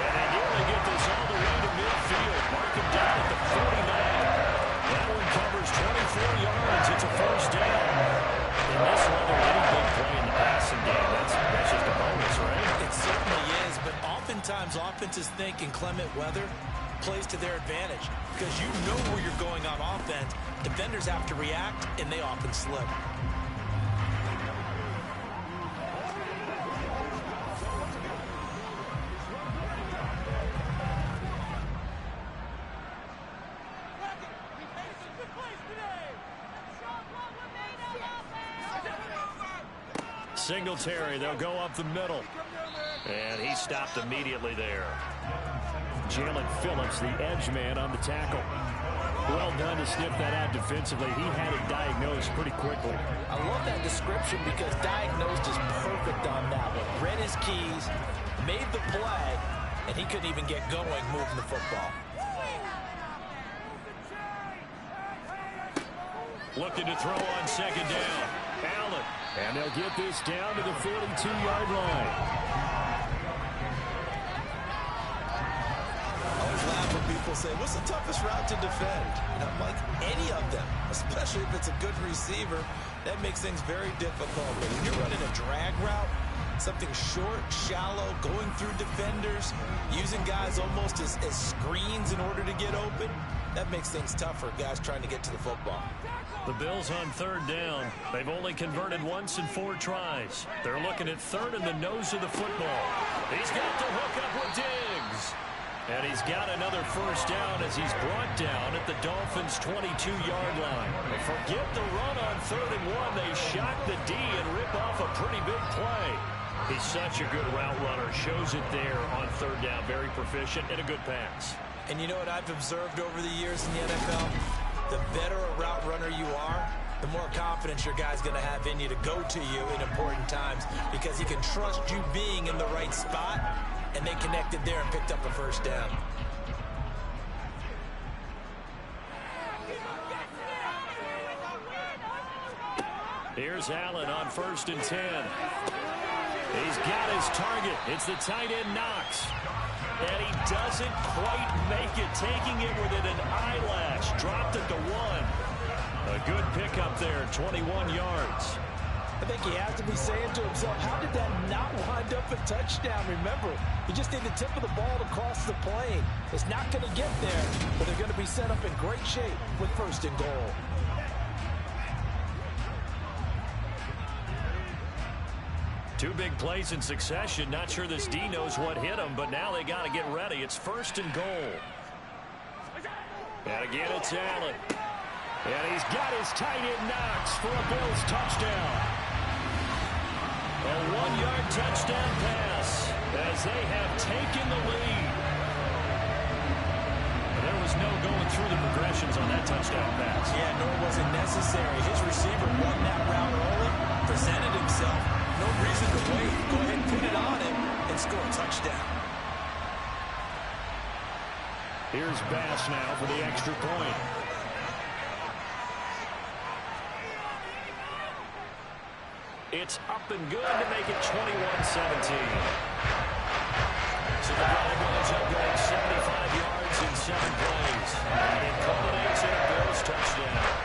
And they nearly get this all the way to midfield. Mark him down at the 49. That one covers 24 yards. It's a 1st down. In this weather, any big play in the passing game, that's just a bonus, right? It certainly is, but oftentimes offenses think in clement weather plays to their advantage because you know where you're going on offense. Defenders have to react, and they often slip. Singletary, they'll go up the middle. And he stopped immediately there. Jalen Phillips, the edge man on the tackle. Well done to sniff that out defensively. He had it diagnosed pretty quickly. I love that description because diagnosed is perfect on that one. Read his keys, made the play, and he couldn't even get going moving the football. Looking to throw on second down. Allen. And they'll get this down to the 42-yard line. I always laugh when people say, what's the toughest route to defend? And I'm like, any of them, especially if it's a good receiver. That makes things very difficult. But when you're running a drag route, something short, shallow, going through defenders, using guys almost as screens in order to get open, that makes things tough for guys trying to get to the football. The Bills on third down. They've only converted once in 4 tries. They're looking at third in the nose of the football. He's got the hook up with Diggs. And he's got another first down as he's brought down at the Dolphins' 22-yard line. And forget the run on 3rd and 1. They shock the D and rip off a pretty big play. He's such a good route runner. Shows it there on 3rd down. Very proficient and a good pass. And you know what I've observed over the years in the NFL? The better a route runner you are, the more confidence your guy's going to have in you to go to you in important times because he can trust you being in the right spot, and they connected there and picked up a first down. Here's Allen on 1st and 10. He's got his target. It's the tight end Knox. And he doesn't quite make it, taking it within an eyelash. Dropped it to 1. A good pickup there, 21 yards. I think he has to be saying to himself, how did that not wind up a touchdown? Remember, you just need the tip of the ball to cross the plane. It's not going to get there, but they're going to be set up in great shape with 1st and goal. Two big plays in succession. Not sure this D knows what hit him, but now they got to get ready. It's 1st and goal. And again, it's Allen. And he's got his tight end Knox for a Bills touchdown. A 1-yard touchdown pass as they have taken the lead. There was no going through the progressions on that touchdown pass. Yeah, nor was it necessary. His receiver won that route early, presented himself. No reason to wait. Go ahead and put it on him and score a touchdown. Here's Bass now for the extra point. It's up and good to make it 21-17. So the drive goes up going 75 yards in 7 plays. And it culminates in a Bills touchdown.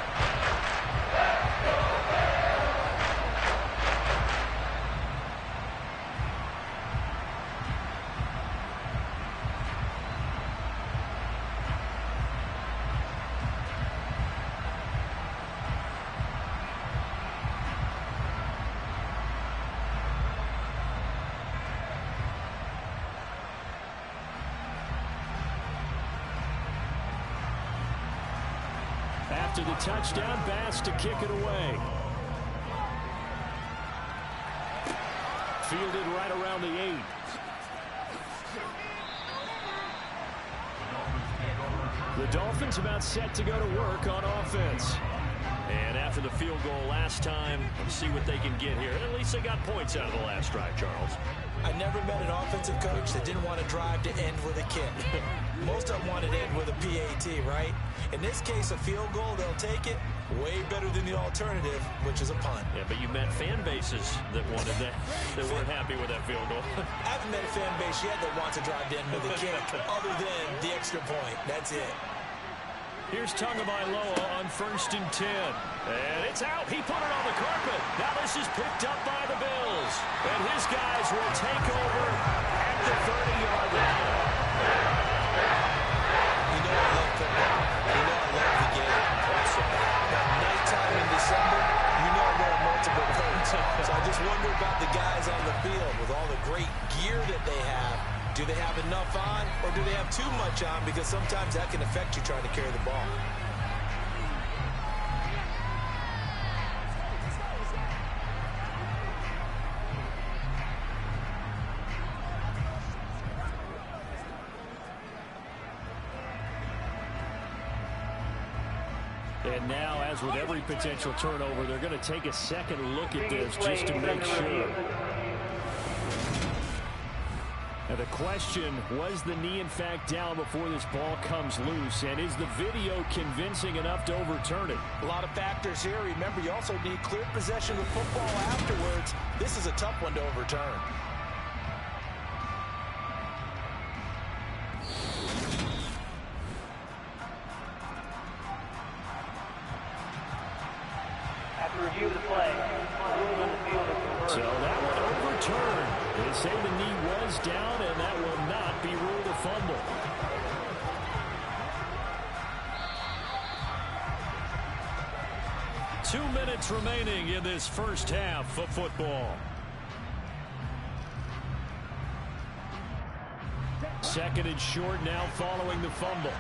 After the touchdown, Bass to kick it away. Fielded right around the 8. The Dolphins about set to go to work on offense. And after the field goal last time, let's see what they can get here. At least they got points out of the last drive, Charles. I never met an offensive coach that didn't want to drive to end with a kick. Most of them wanted to end with a PAT, right? In this case, a field goal, they'll take it. Way better than the alternative, which is a punt. Yeah, but you met fan bases that wanted that, that weren't happy with that field goal. I haven't met a fan base yet that wants to drive to end with a kick, other than the extra point. That's it. Here's Tagovailoa on 1st and 10. And it's out. He put it on the carpet. Now this is picked up by the Bills. And his guys will take over at the 30-yard line. You know I love football. You know I love the game. Also, nighttime in December, you know I wear multiple coats. So I just wonder about the guys on the field with all the great gear that they have. Do they have enough on, or do they have too much on? Because sometimes that can affect you trying to carry the ball. And now, as with every potential turnover, they're going to take a second look at this just to make sure. And The question, was the knee in fact down before this ball comes loose? And is the video convincing enough to overturn it? A lot of factors here. Remember, you also need clear possession of the football afterwards. This is a tough one to overturn. After review of the play, the rule on the field is reversed. So that one overturned. They say the knee was down, and that will not be ruled a fumble. Two minutes remaining in this first half of football. Second and short now following the fumble.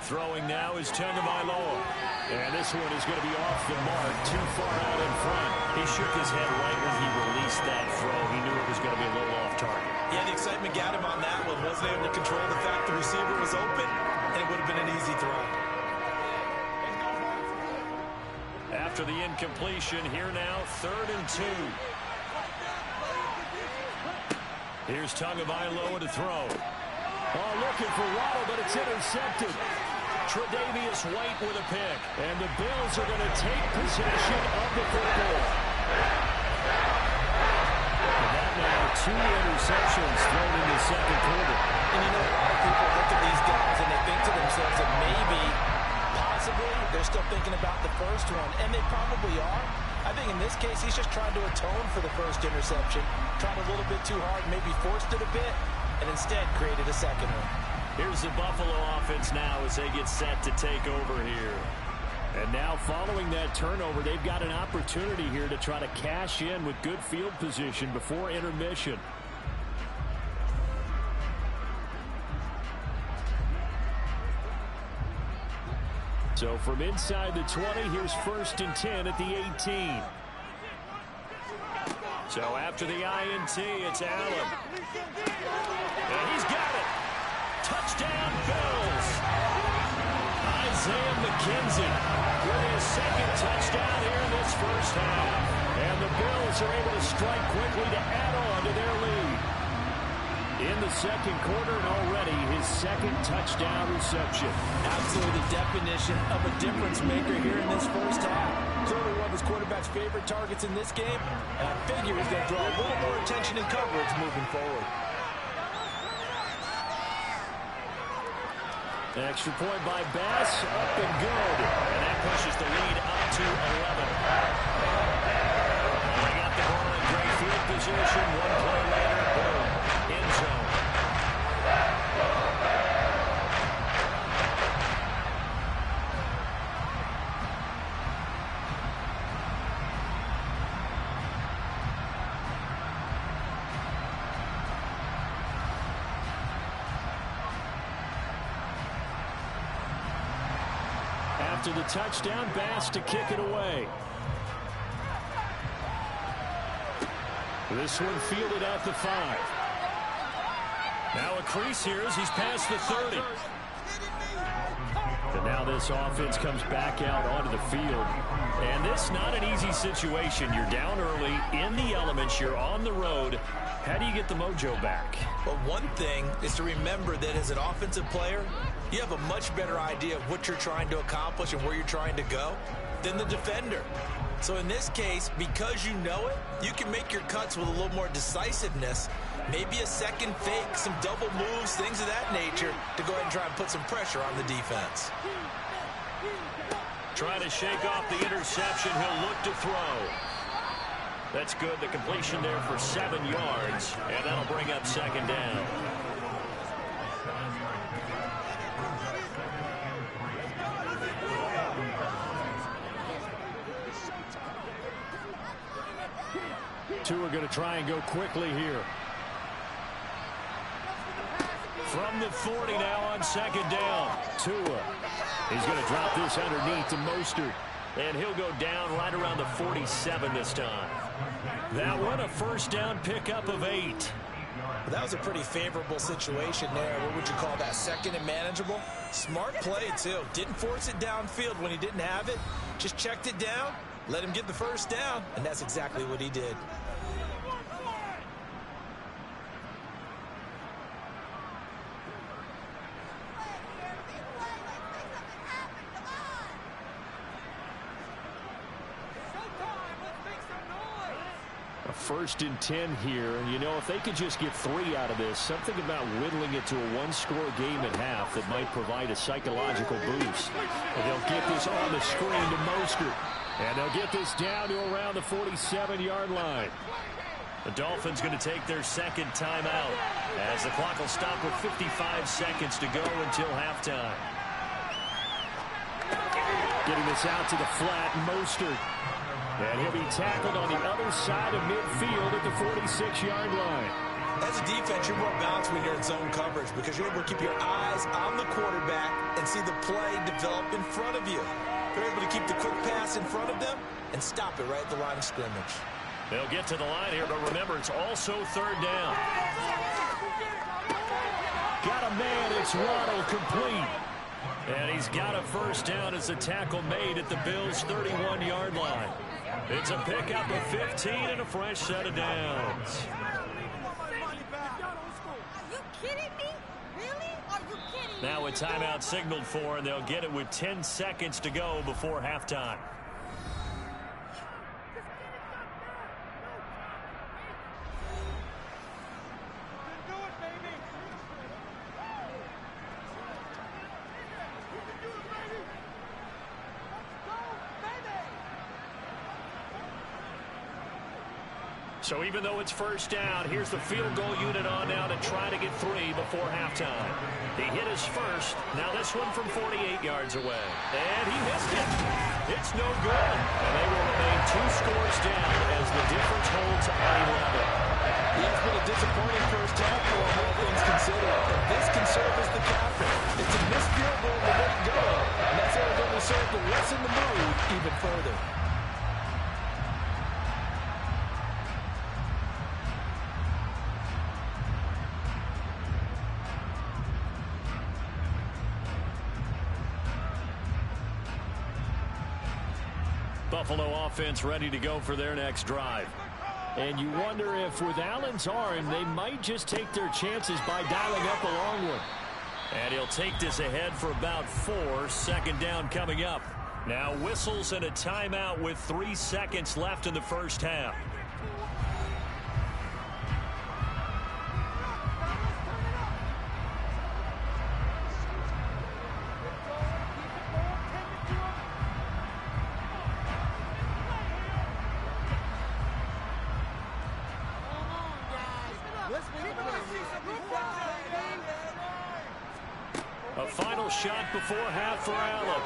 Throwing now is Tagovailoa. And this one is going to be off the mark, too far out in front. He shook his head right when he released that throw. He knew it was going to be a little off target. Yeah, the excitement got him on that one. Wasn't able to control the fact the receiver was open, and it would have been an easy throw. After the incompletion, here now, 3rd and 2. Here's Tagovailoa to throw. Oh, looking for Waddle, but it's intercepted. Tre'Davious White with a pick. And the Bills are going to take possession of the football. And that now 2 interceptions thrown in the second quarter. And you know, a lot of people look at these guys and they think to themselves that maybe, possibly, they're still thinking about the first one. And they probably are. I think in this case, he's just trying to atone for the first interception. Tried a little bit too hard, maybe forced it a bit, and instead created a second one. Here's the Buffalo offense now as they get set to take over here. And now following that turnover, they've got an opportunity here to try to cash in with good field position before intermission. So from inside the 20, here's 1st and 10 at the 18. So after the INT, it's Allen. And he's got it. Touchdown, Bills. Isaiah McKenzie with his second touchdown here in this first half. And the Bills are able to strike quickly to add on to their lead. In the second quarter, and already his second touchdown reception. Absolutely the definition of a difference maker here in this first half. Clearly one of his quarterback's favorite targets in this game, and I figure he's going to draw a little more attention and coverage moving forward. An extra point by Bass, up and good. And that pushes the lead up to 11. They got the ball in great field position. One play later, boom, end zone. After the touchdown, Bass to kick it away. This one fielded at the 5. Now a crease here as he's past the 30. And now this offense comes back out onto the field. And this not an easy situation. You're down early, in the elements, you're on the road. How do you get the mojo back? Well, one thing is to remember that as an offensive player, you have a much better idea of what you're trying to accomplish and where you're trying to go than the defender. So in this case, because you know it, you can make your cuts with a little more decisiveness, maybe a second fake, some double moves, things of that nature, to go ahead and try and put some pressure on the defense. Trying to shake off the interception. He'll look to throw. That's good. The completion there for 7 yards, and that'll bring up 2nd down. Two are going to try and go quickly here. From the 40 now on 2nd down. Tua. He's going to drop this underneath to Mostert. And he'll go down right around the 47 this time. That one, a 1st down pickup of 8. That was a pretty favorable situation there. What would you call that? Second and manageable? Smart play, too. Didn't force it downfield when he didn't have it. Just checked it down, let him get the 1st down, and that's exactly what he did. 1st and 10 here. And, you know, if they could just get 3 out of this, something about whittling it to a one-score game at half that might provide a psychological boost. And they'll get this on the screen to Mostert. And they'll get this down to around the 47-yard line. The Dolphins going to take their second timeout as the clock will stop with 55 seconds to go until halftime. Getting this out to the flat, Mostert. And he'll be tackled on the other side of midfield at the 46-yard line. As a defense, you're more balanced when you're in zone coverage because you're able to keep your eyes on the quarterback and see the play develop in front of you. You're able to keep the quick pass in front of them and stop it right at the line of scrimmage. They'll get to the line here, but remember, it's also third down. Got a man, it's Waddle, complete. And he's got a first down as the tackle made at the Bills' 31-yard line. It's a pickup of 15 and a fresh set of downs. Are you kidding me? Really? Are you kidding me? Now a timeout signaled for, and they'll get it with 10 seconds to go before halftime. So even though it's first down, here's the field goal unit on now to try to get 3 before halftime. He hit his first. Now this one from 48 yards away. And he missed it. It's no good. And they will remain 2 scores down as the difference holds at 11. It's been a disappointing first half for all things considered. And this can serve as the captain. It's a missed field goal to get it going. And that's only going to serve to lessen the mood even further. Buffalo offense ready to go for their next drive. And you wonder if with Allen's arm, they might just take their chances by dialing up a long one. And he'll take this ahead for about 4. Second down coming up. Now whistles and a timeout with 3 seconds left in the first half. A final shot before half for Allen.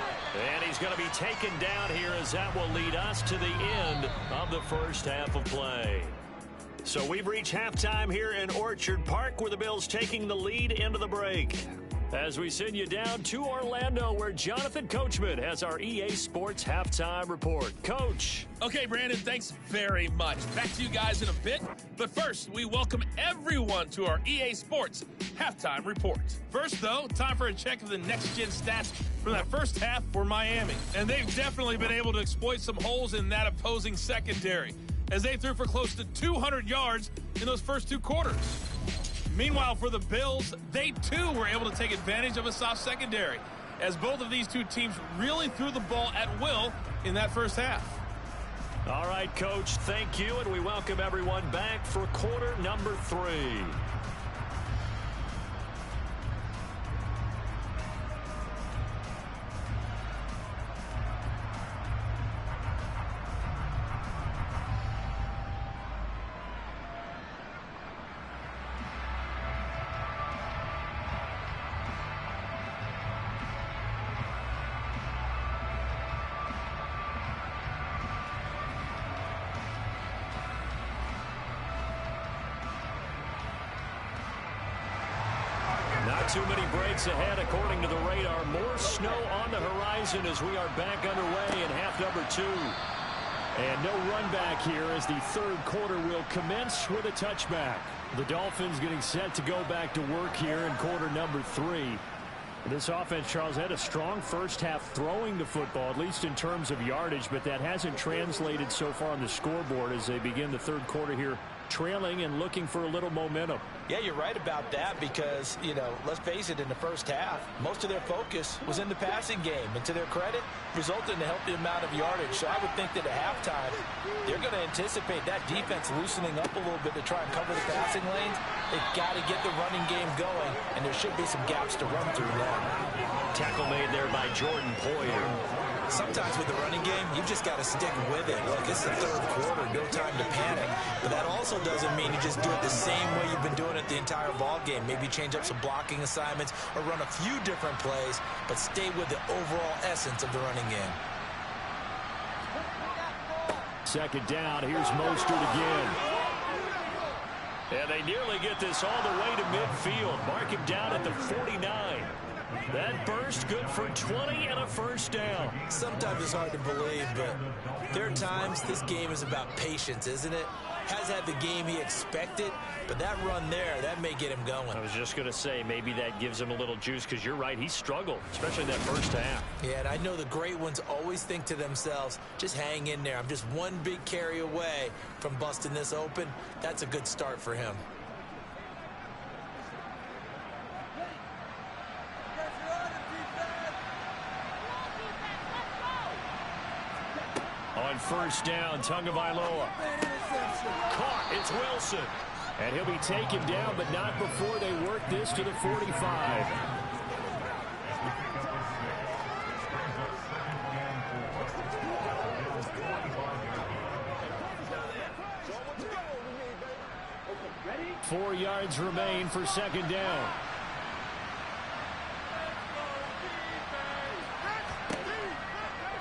And he's going to be taken down here as that will lead us to the end of the first half of play. So we've reached halftime here in Orchard Park with the Bills taking the lead into the break. As we send you down to Orlando where Jonathan Coachman has our EA Sports Halftime Report. Coach. Okay, Brandon, thanks very much. Back to you guys in a bit. But first, we welcome everyone to our EA Sports Halftime Report. First, though, time for a check of the next-gen stats from that first half for Miami. And they've definitely been able to exploit some holes in that opposing secondary as they threw for close to 200 yards in those first 2 quarters. Meanwhile, for the Bills, they too were able to take advantage of a soft secondary as both of these 2 teams really threw the ball at will in that first half. All right, Coach, thank you, and we welcome everyone back for quarter number 3. Not too many breaks ahead according to the radar. More snow on the horizon as we are back underway in half number 2. And no run back here as the third quarter will commence with a touchback. The Dolphins getting set to go back to work here in quarter number 3. This offense, Charles, had a strong first half throwing the football, at least in terms of yardage, but that hasn't translated so far on the scoreboard as they begin the third quarter here trailing and looking for a little momentum. Yeah, you're right about that because, let's face it, in the first half, most of their focus was in the passing game. And to their credit, resulted in a healthy amount of yardage. So I would think that at halftime, they're going to anticipate that defense loosening up a little bit to try and cover the passing lanes. They've got to get the running game going, and there should be some gaps to run through now. Tackle made there by Jordan Poyer. Sometimes with the running game, you've just got to stick with it. Look, it's the third quarter, no time to panic. But that also doesn't mean you just do it the same way you've been doing it the entire ball game. Maybe change up some blocking assignments or run a few different plays, but stay with the overall essence of the running game. Second down, here's Mostert again. And they nearly get this all the way to midfield. Mark him down at the 49. That burst good for 20 and a first down. Sometimes it's hard to believe, but there are times this game is about patience, isn't it? Has had the game he expected, but that run there, that may get him going. I was just going to say, maybe that gives him a little juice because you're right, he struggled, especially in that first half. Yeah, and I know the great ones always think to themselves, just hang in there. I'm just one big carry away from busting this open. That's a good start for him. On first down, Tagovailoa. Caught, it's Wilson. And he'll be taken down, but not before they work this to the 45. Ready? 4 yards remain for second down.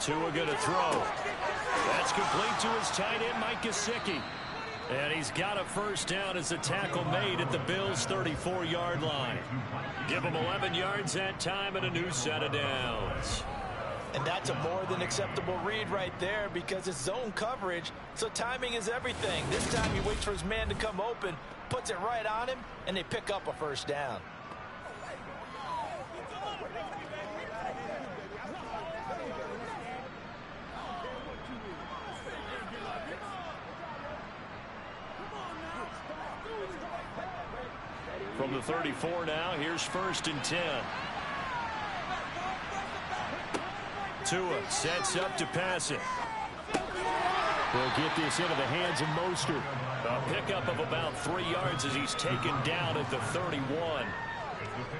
Tua going to throw. That's complete to his tight end, Mike Gesicki. And he's got a first down as a tackle made at the Bills' 34-yard line. Give him 11 yards that time and a new set of downs. And that's a more than acceptable read right there because it's zone coverage, so timing is everything. This time he waits for his man to come open, puts it right on him, and they pick up a first down. From the 34 now, here's first and 10. Tua sets up to pass it. They'll get this into the hands of Mostert. A pickup of about 3 yards as he's taken down at the 31.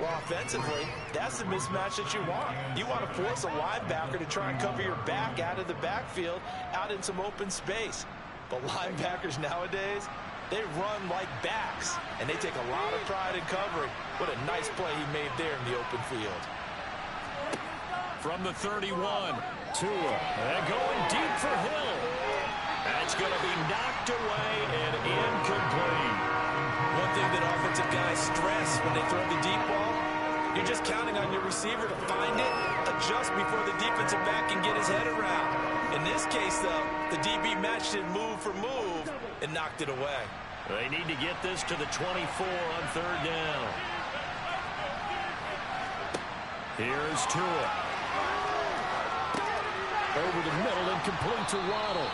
Well, offensively, that's the mismatch that you want. You want to force a linebacker to try and cover your back out of the backfield, out in some open space. But linebackers nowadays, they run like backs, and they take a lot of pride in covering. What a nice play he made there in the open field. From the 31, Tua, and going deep for Hill. That's going to be knocked away and incomplete. One thing that offensive guys stress when they throw the deep ball, you're just counting on your receiver to find it, adjust before the defensive back can get his head around. In this case, though, the DB matched it move for move and knocked it away. They need to get this to the 24 on third down. Here's Tua. Over the middle and complete to Waddle.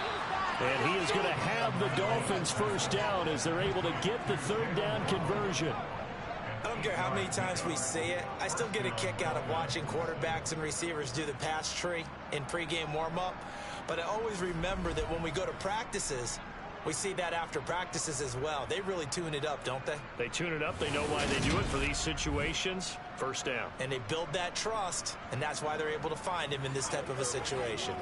And he is going to have the Dolphins first down as they're able to get the third down conversion. I don't care how many times we see it. I still get a kick out of watching quarterbacks and receivers do the pass tree in pregame warm-up. But I always remember that when we go to practices, we see that after practices as well. They really tune it up, don't they? They tune it up. They know why they do it for these situations. First down. And they build that trust, and that's why they're able to find him in this type of a situation.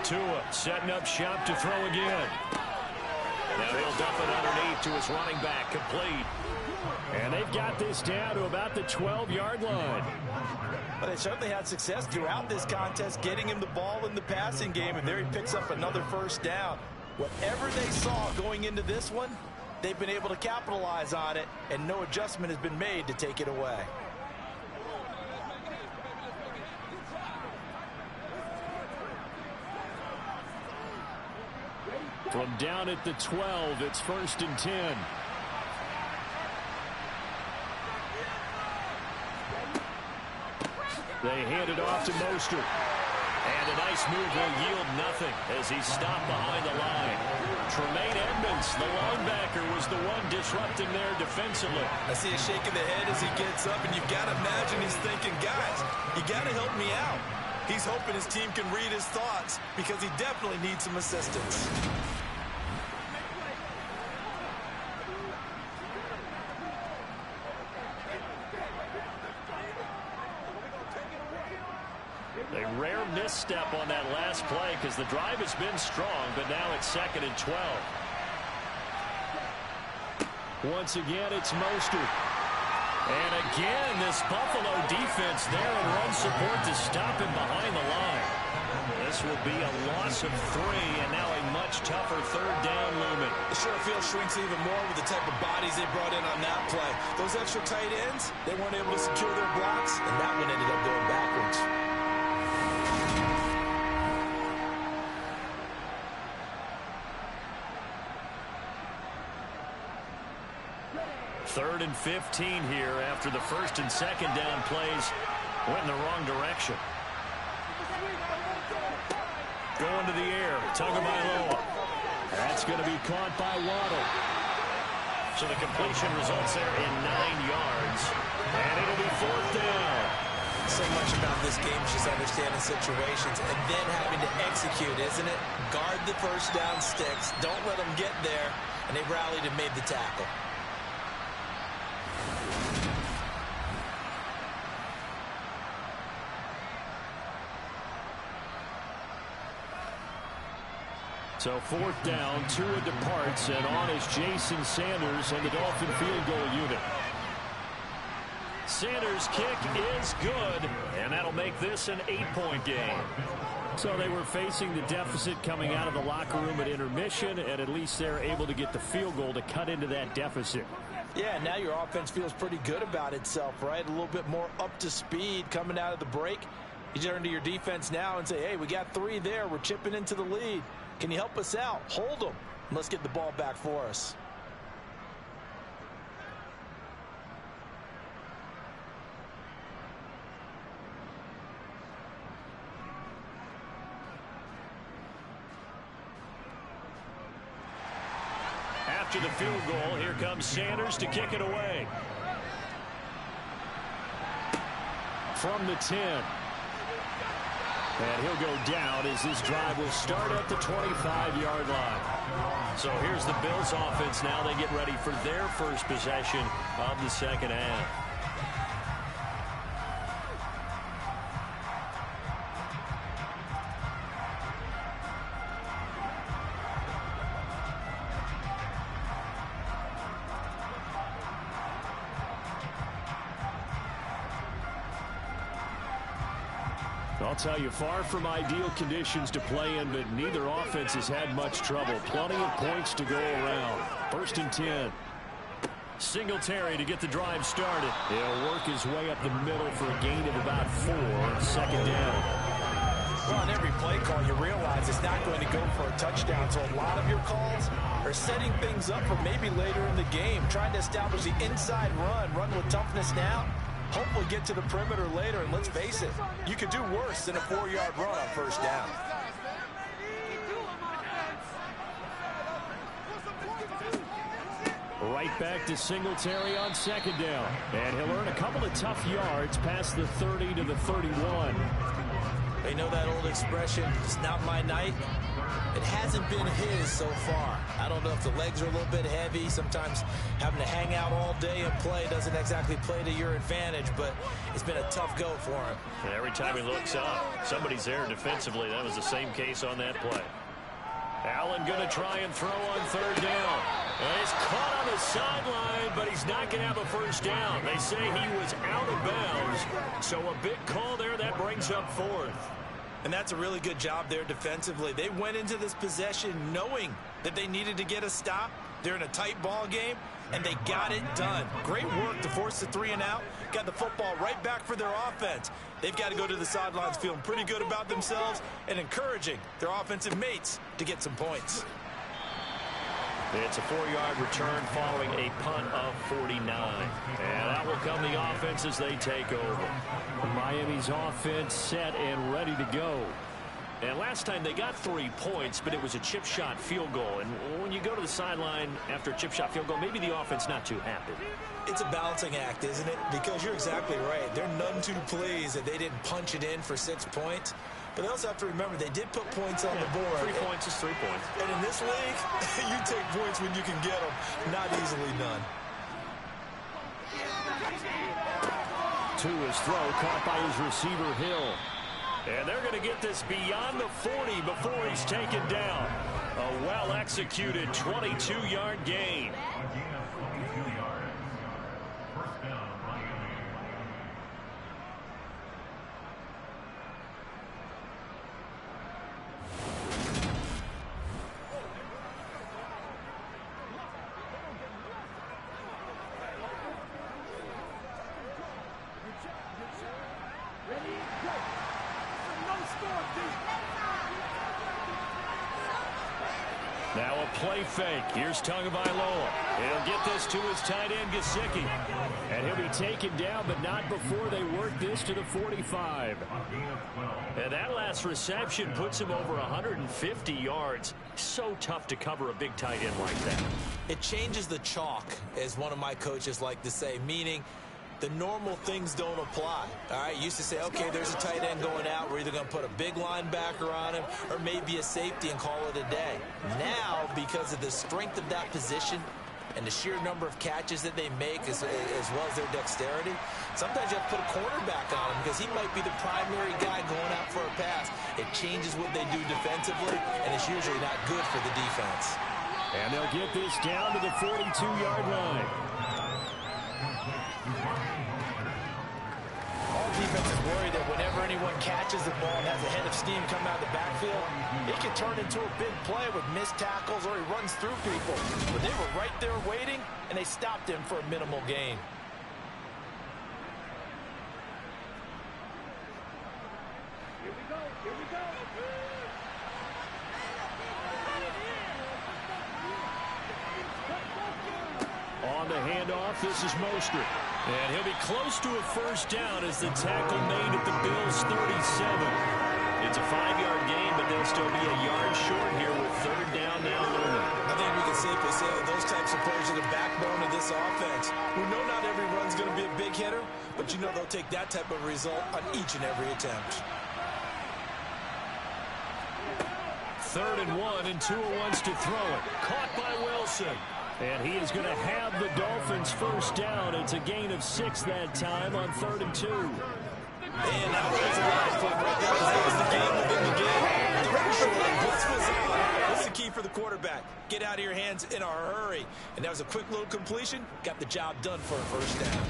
Tua setting up shop to throw again. Now he'll dump it underneath to his running back, complete. And they've got this down to about the 12-yard line. But they certainly had success throughout this contest, getting him the ball in the passing game, and there he picks up another first down. Whatever they saw going into this one, they've been able to capitalize on it, and no adjustment has been made to take it away. From down at the 12, it's 1st and 10. They hand it off to Mostert. And a nice move will yield nothing as he's stopped behind the line. Tremaine Edmonds, the linebacker, was the one disrupting there defensively. I see a shake of the head as he gets up, and you've got to imagine he's thinking, guys, you got to help me out. He's hoping his team can read his thoughts because he definitely needs some assistance. A rare misstep on that last play because the drive has been strong, but now it's 2nd and 12. Once again, it's Mostert. And again, this Buffalo defense there in run support to stop him behind the line. This will be a loss of 3, and now a much tougher 3rd down looming. The sure field shrinks even more with the type of bodies they brought in on that play. Those extra tight ends, they weren't able to secure their blocks, and that one ended up going backwards. Third and 15 here after the 1st and 2nd down plays went in the wrong direction. Going to the air, Tagovailoa. That's going to be caught by Waddle. So the completion results there in 9 yards, and it'll be 4th down. So much about this game is just understanding situations and then having to execute, isn't it? Guard the first down sticks. Don't let them get there, and they rallied and made the tackle. So 4th down, Tua departs, and on is Jason Sanders and the Dolphin field goal unit. Sanders' kick is good, and that'll make this an 8-point game. So they were facing the deficit coming out of the locker room at intermission, and at least they're able to get the field goal to cut into that deficit. Yeah, now your offense feels pretty good about itself, right? A little bit more up to speed coming out of the break. You turn to your defense now and say, hey, we got 3 there. We're chipping into the lead. Can you help us out? Hold them. Let's get the ball back for us. After the field goal, here comes Sanders to kick it away. From the 10. And he'll go down as this drive will start at the 25-yard line. So here's the Bills offense now. They get ready for their first possession of the 2nd half. I'll tell you, far from ideal conditions to play in, but neither offense has had much trouble. Plenty of points to go around. 1st and 10. Singletary to get the drive started. He'll work his way up the middle for a gain of about 4. 2nd down. Well, on every play call, you realize it's not going to go for a touchdown. So a lot of your calls are setting things up for maybe later in the game, trying to establish the inside run with toughness now. Hopefully get to the perimeter later, and let's face it, you could do worse than a 4-yard run on 1st down. Right back to Singletary on 2nd down. And he'll earn a couple of tough yards past the 30 to the 31. They know that old expression, it's not my night. It hasn't been his so far. I don't know if the legs are a little bit heavy. Sometimes having to hang out all day and play doesn't exactly play to your advantage, but it's been a tough go for him. And every time he looks up, somebody's there defensively. That was the same case on that play. Allen going to try and throw on 3rd down. And he's caught on the sideline, but he's not going to have a 1st down. They say he was out of bounds. So a big call there. That brings up 4th. And that's a really good job there defensively. They went into this possession knowing that they needed to get a stop. They're in a tight ball game, and they got it done. Great work to force the 3 and out. Got the football right back for their offense. They've got to go to the sidelines feeling pretty good about themselves and encouraging their offensive mates to get some points. It's a 4-yard return following a punt of 49. And out will come the offense as they take over. Miami's offense set and ready to go. And last time they got 3 points, but it was a chip shot field goal. And when you go to the sideline after a chip shot field goal, maybe the offense not too happy. It's a balancing act, isn't it? Because you're exactly right. They're none too pleased that they didn't punch it in for 6 points. But they also have to remember they did put points on the board. 3 points is 3 points. And in this league, you take points when you can get them. Not easily done. To his throw, caught by his receiver, Hill. And they're going to get this beyond the 40 before he's taken down. A well-executed 22-yard gain. Now a play fake. Here's Tagovailoa. He'll get this to his tight end, Gesicki. And he'll be taken down, but not before they work this to the 45. And that last reception puts him over 150 yards. So tough to cover a big tight end like that. It changes the chalk, as one of my coaches like to say, meaning the normal things don't apply. All right, used to say, okay, there's a tight end going out. We're either going to put a big linebacker on him or maybe a safety and call it a day. Now, because of the strength of that position and the sheer number of catches that they make as well as their dexterity, sometimes you have to put a cornerback on him because he might be the primary guy going out for a pass. It changes what they do defensively, and it's usually not good for the defense. And they'll get this down to the 42-yard line. All defense is worried that whenever anyone catches the ball and has a head of steam come out of the backfield, it can turn into a big play with missed tackles or he runs through people. But they were right there waiting, and they stopped him for a minimal gain. Here we go. Here we go. On the handoff, this is Mostert. And he'll be close to a first down as the tackle made at the Bills' 37. It's a 5-yard gain, but they'll still be a yard short here with third down now looming. I think we can safely say that those types of players are the backbone of this offense. We know not every run's going to be a big hitter, but you know they'll take that type of result on each and every attempt. 3rd and 1, and Tua wants to throw it. Caught by Wilson. And he is going to have the Dolphins first down. It's a gain of 6 that time on 3rd and 2. And now there's a lot of fun right there. That was the game within the game. Pretty sure blitz was on. That's the key for the quarterback. Get out of your hands in a hurry. And that was a quick little completion. Got the job done for a first down.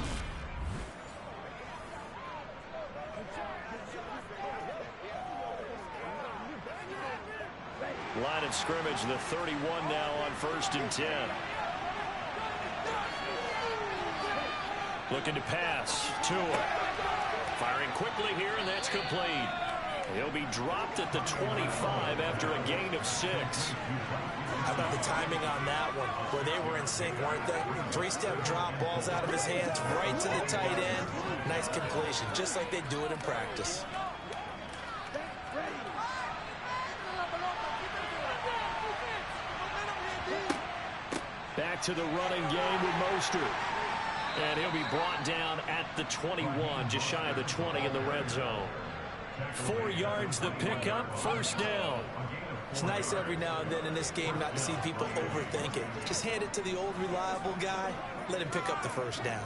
Line of scrimmage, the 31 now on 1st and 10. Looking to pass. Tua. Firing quickly here, and that's complete. He'll be dropped at the 25 after a gain of 6. How about the timing on that one, where they were in sync, weren't they? 3-step drop, balls out of his hands, right to the tight end. Nice completion, just like they do it in practice. Back to the running game with Mostert. And he'll be brought down at the 21, just shy of the 20 in the red zone. 4 yards the pickup, first down. It's nice every now and then in this game not to see people overthink it. Just hand it to the old reliable guy, let him pick up the first down.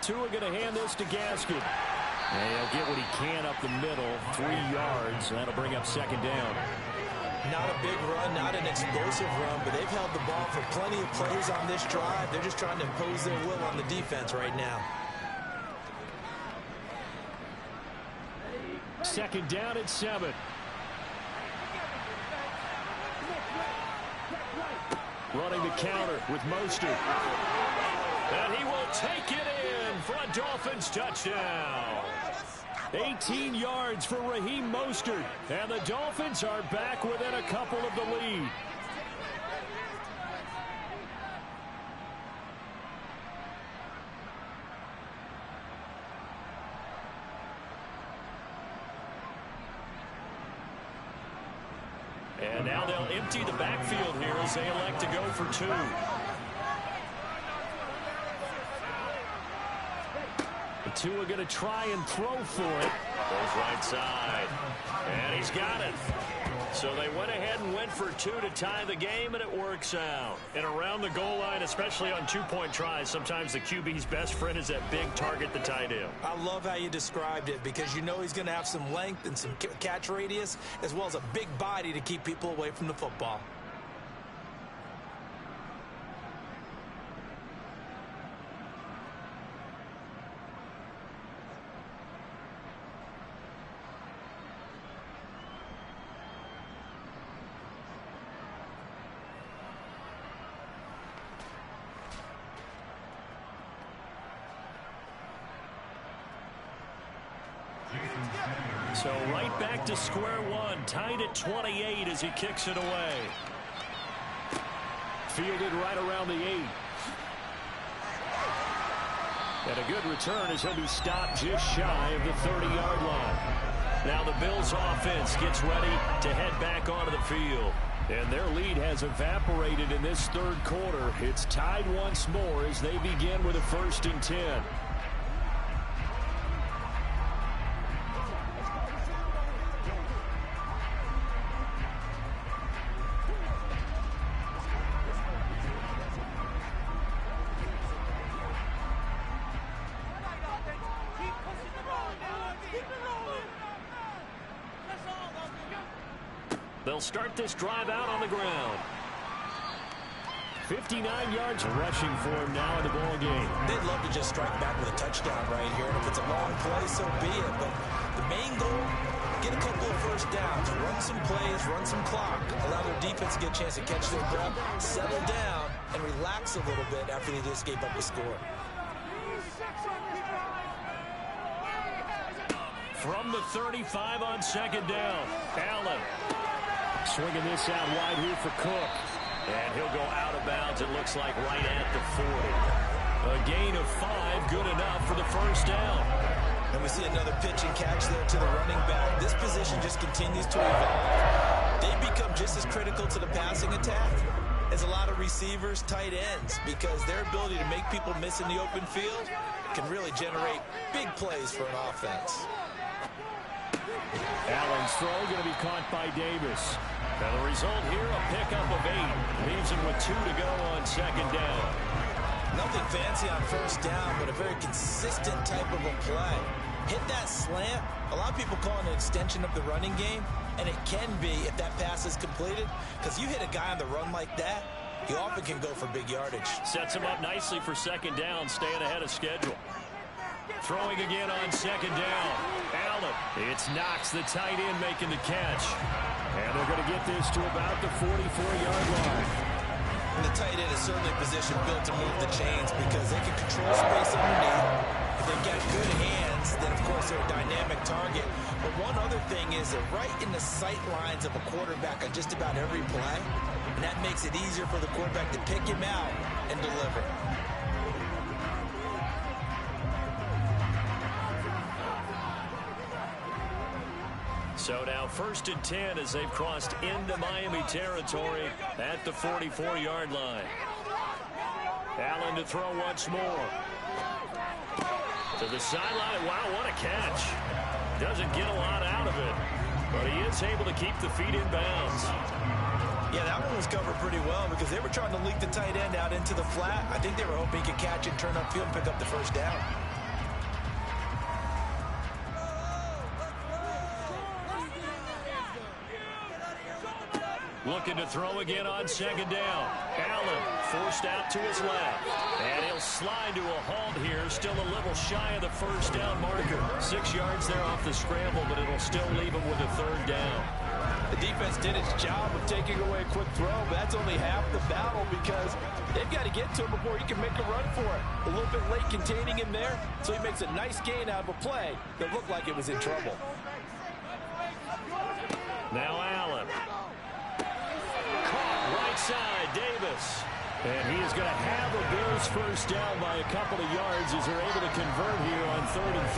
Tua going to hand this to Gaskin. And he'll get what he can up the middle, 3 yards. That'll bring up second down. Not a big run, not an explosive run, but they've held the ball for plenty of plays on this drive. They're just trying to impose their will on the defense right now. Second down at 7. running the counter with Mostert. And he will take it in for a Dolphins touchdown. 18 yards for Raheem Mostert. And the Dolphins are back within a couple of the lead. And now they'll empty the backfield here as they elect to go for 2. The 2 are going to try and throw for it. Goes right side. And he's got it. So they went ahead and went for 2 to tie the game, and it works out. And around the goal line, especially on 2-point tries, sometimes the QB's best friend is that big target, the tight end. I love how you described it because you know he's going to have some length and some catch radius as well as a big body to keep people away from the football. So right back to square one, tied at 28 as he kicks it away. Fielded right around the 8. And a good return as he'll be stopped just shy of the 30-yard line. Now the Bills offense gets ready to head back onto the field. And their lead has evaporated in this third quarter. It's tied once more as they begin with a 1st and 10. They'll start this drive out on the ground. 59 yards rushing for him now in the ball game. They'd love to just strike back with a touchdown right here. And if it's a long play, so be it. But the main goal, get a couple of first downs, run some plays, run some clock, allow their defense to get a chance to catch their breath, settle down, and relax a little bit after they just gave up a score. From the 35 on 2nd down, Allen swinging this out wide here for Cook. And he'll go out of bounds, it looks like, right at the 40. A gain of 5, good enough for the 1st down. And we see another pitch and catch there to the running back. This position just continues to evolve. They become just as critical to the passing attack as a lot of receivers, tight ends, because their ability to make people miss in the open field can really generate big plays for an offense. Allen's throw going to be caught by Davis. Now the result here, a pickup of 8. Leaves him with 2 to go on 2nd down. Nothing fancy on 1st down, but a very consistent type of a play. Hit that slant. A lot of people call it an extension of the running game, and it can be if that pass is completed, because you hit a guy on the run like that, he often can go for big yardage. Sets him up nicely for 2nd down, staying ahead of schedule. Throwing again on 2nd down. Allen. It's Knox, the tight end, making the catch. And they're going to get this to about the 44-yard line. And the tight end is certainly positioned built to move the chains because they can control space underneath. If they've got good hands, then of course they're a dynamic target. But one other thing is they're right in the sight lines of a quarterback on just about every play. And that makes it easier for the quarterback to pick him out and deliver. So now 1st and 10 as they've crossed into Miami territory at the 44-yard line. Allen to throw once more. To the sideline. Wow, what a catch. Doesn't get a lot out of it, but he is able to keep the feet in bounds. Yeah, that one was covered pretty well because they were trying to leak the tight end out into the flat. I think they were hoping he could catch it, turn upfield, and pick up the 1st down. Looking to throw again on 2nd down. Allen forced out to his left. And he'll slide to a halt here. Still a little shy of the 1st down marker. 6 yards there off the scramble, but it'll still leave him with a 3rd down. The defense did its job of taking away a quick throw, but that's only half the battle because they've got to get to him before he can make a run for it. A little bit late containing him there, so he makes a nice gain out of a play that looked like it was in trouble. Now Allen. Caught right side, Davis. And he is going to have a Bills first down by a couple of yards as they're able to convert here on 3rd and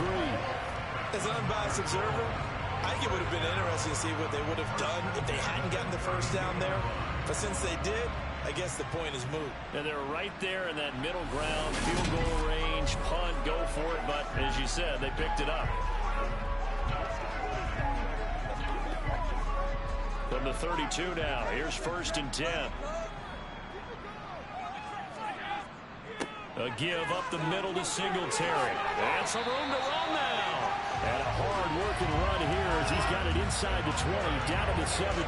3. As an unbiased observer, I think it would have been interesting to see what they would have done if they hadn't gotten the first down there. But since they did, I guess the point is moot. And they're right there in that middle ground, field goal range, punt, go for it. But as you said, they picked it up. From the 32 now, here's 1st and 10. A give up the middle to Singletary. And some room to run now. And a hard-working run here as he's got it inside the 20, down to the 17.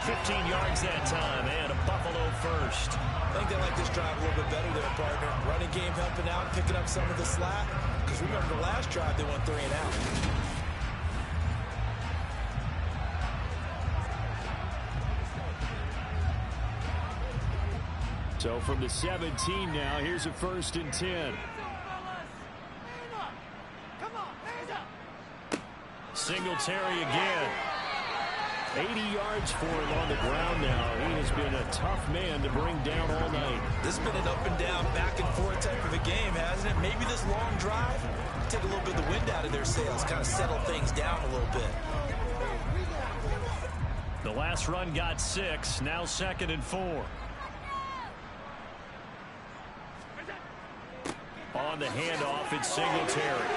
15 yards that time, and a Buffalo first. I think they like this drive a little bit better there, partner. Running game helping out, picking up some of the slack. Because remember, the last drive, they went 3 and out. So from the 17 now, here's a 1st and 10. Singletary again. 80 yards for him on the ground now. He has been a tough man to bring down all night. This has been an up and down, back and forth type of a game, hasn't it? Maybe this long drive take a little bit of the wind out of their sails, kind of settle things down a little bit. The last run got 6, now 2nd and 4. On the handoff, it's Singletary.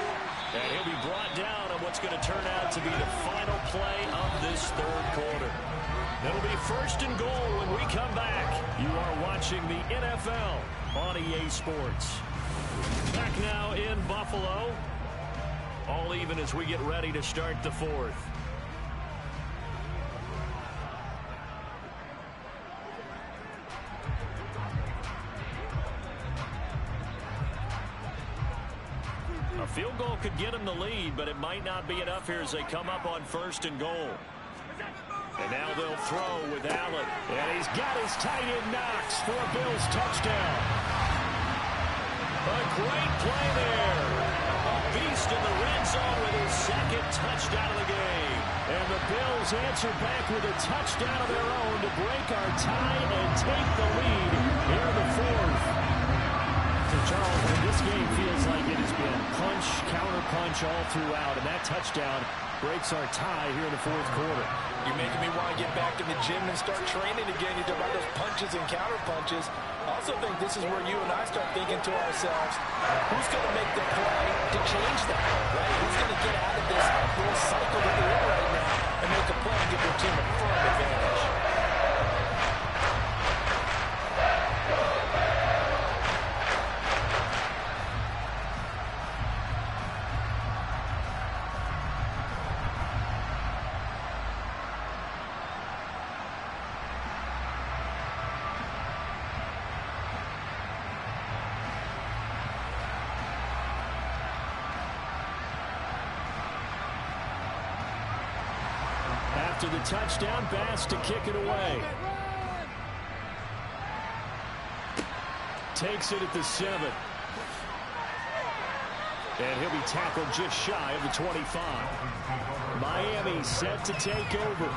And he'll be brought down on what's going to turn out to be the final play of this 3rd quarter. It'll be 1st and goal when we come back. You are watching the NFL on EA Sports. Back now in Buffalo. All even as we get ready to start the 4th. A field goal could get them the lead, but it might not be enough here as they come up on 1st and goal. And now they'll throw with Allen. And he's got his tight end Knox for a Bills touchdown. A great play there. A beast in the red zone with his 2nd touchdown of the game. And the Bills answer back with a touchdown of their own to break our tie and take the lead here in the 4th. So, Charles, this game feels like it has been punch, counter-punch all throughout, and that touchdown breaks our tie here in the 4th quarter. You're making me want to get back in the gym and start training again. You talk about those punches and counter-punches. I also think this is where you and I start thinking to ourselves, who's going to make the play to change that, right? Who's going to get out of this little cycle that they're in right now and make a play and give their team a firm advantage? After the touchdown, Bass to kick it away. Takes it at the 7. And he'll be tackled just shy of the 25. Miami set to take over.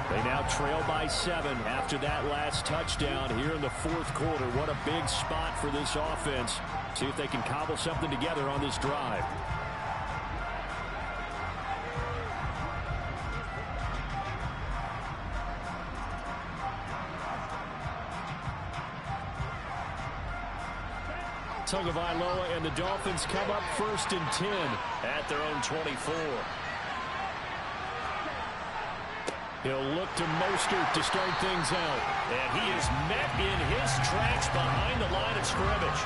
They now trail by 7 after that last touchdown here in the 4th quarter. What a big spot for this offense. See if they can cobble something together on this drive. Tagovailoa and the Dolphins come up 1st and 10 at their own 24. He'll look to Mostert to start things out. And he is met in his tracks behind the line of scrimmage.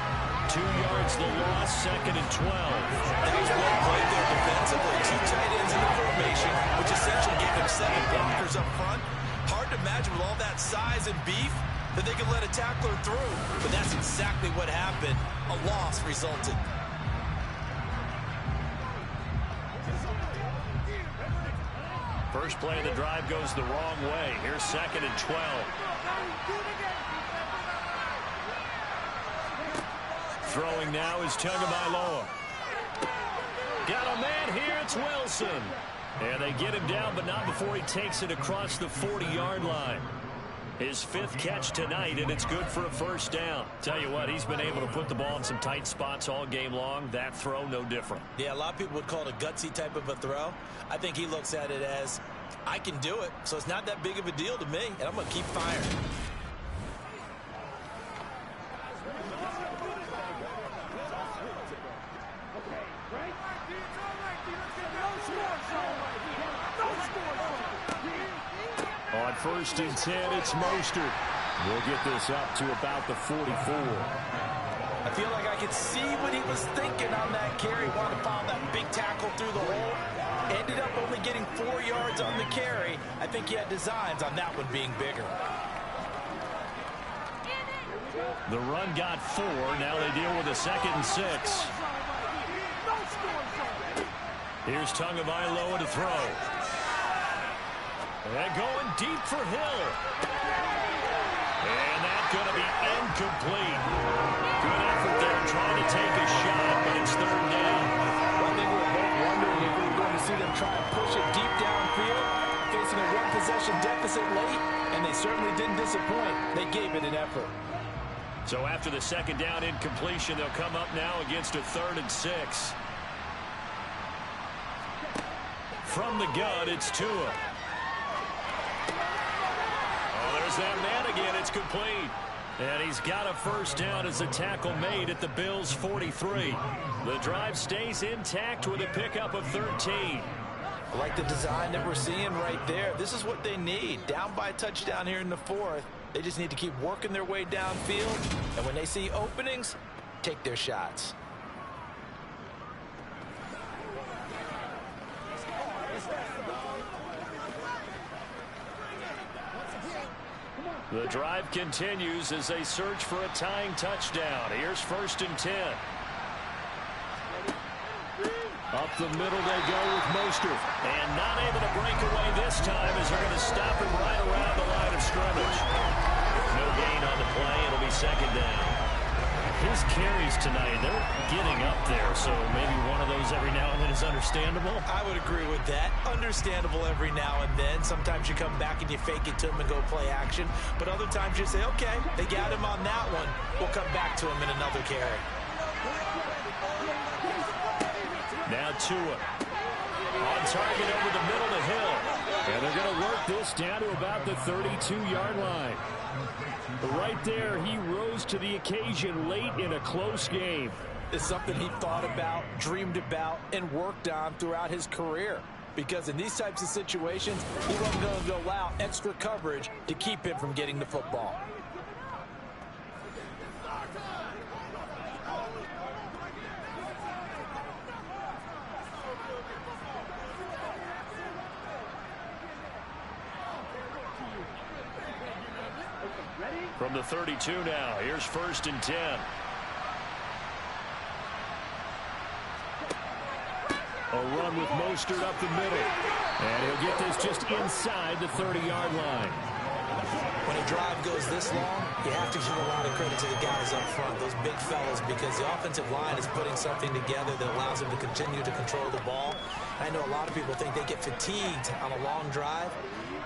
2 yards the loss, 2nd and 12. That was well played there defensively. 2 tight ends in the formation, which essentially gave him 7 blockers up front. Hard to imagine with all that size and beef that they could let a tackler through. But that's exactly what happened. A loss resulted. First play of the drive goes the wrong way. Here's 2nd and 12. Throwing now is Tagovailoa. Got a man here. It's Wilson. And they get him down, but not before he takes it across the 40-yard line. His 5th catch tonight, and it's good for a first down. Tell you what, he's been able to put the ball in some tight spots all game long. That throw, no different. Yeah, a lot of people would call it a gutsy type of a throw. I think he looks at it as, I can do it, so it's not that big of a deal to me, and I'm going to keep firing. On 1st and 10, it's Mostert. We'll get this up to about the 44. I feel like I could see what he was thinking on that carry. Wanted to follow that big tackle through the hole. Ended up only getting 4 yards on the carry. I think he had designs on that one being bigger. The run got 4. Now they deal with a 2nd and 6. Here's Tagovailoa to throw. And going deep for Hill. And that's going to be incomplete. Good effort there trying to take a shot, but it's 3rd down. One thing we were both wondering if we were going to see them try and push it deep downfield, facing a 1-possession deficit late, and they certainly didn't disappoint. They gave it an effort. So after the 2nd down incompletion, they'll come up now against a 3rd and 6. From the gun, it's Tua. There's that man again. It's complete. And he's got a first down as a tackle made at the Bills' 43. The drive stays intact with a pickup of 13. I like the design that we're seeing right there. This is what they need. Down by a touchdown here in the 4th. They just need to keep working their way downfield. And when they see openings, take their shots. The drive continues as they search for a tying touchdown. Here's 1st and 10. Up the middle they go with Mostert. And not able to break away this time as they're going to stop him right around the line of scrimmage. No gain on the play. It'll be 2nd down. His carries tonight, they're getting up there, so maybe one of those every now and then is understandable. I would agree with that. Understandable every now and then. Sometimes you come back and you fake it to him and go play action. But other times you say, okay, they got him on that one. We'll come back to him in another carry. Now Tua. On target over the middle to Hill. And they're going to work this down to about the 32-yard line. Right there, he rose to the occasion late in a close game. It's something he thought about, dreamed about, and worked on throughout his career. Because in these types of situations, he wasn't going to allow extra coverage to keep him from getting the football. From the 32 now, here's 1st and 10. A run with Mostert up the middle. And he'll get this just inside the 30-yard line. When a drive goes this long, you have to give a lot of credit to the guys up front, those big fellas, because the offensive line is putting something together that allows them to continue to control the ball. I know a lot of people think they get fatigued on a long drive.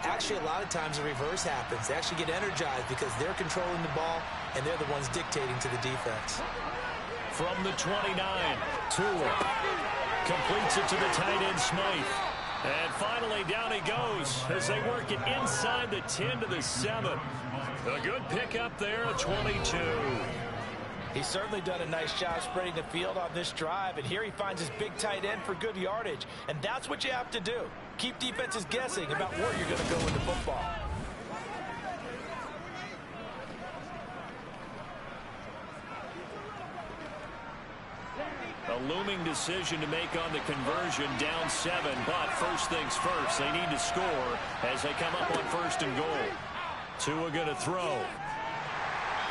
Actually, a lot of times the reverse happens. They actually get energized because they're controlling the ball, and they're the ones dictating to the defense. From the 29, Tua completes it to the tight end, Smythe. And finally, down he goes as they work it inside the 10 to the 7. A good pickup there, a 22. He's certainly done a nice job spreading the field on this drive, and here he finds his big tight end for good yardage. And that's what you have to do. Keep defenses guessing about where you're going to go with the football. A looming decision to make on the conversion, down 7, but first things first, they need to score as they come up on 1st and goal. Tua going to throw.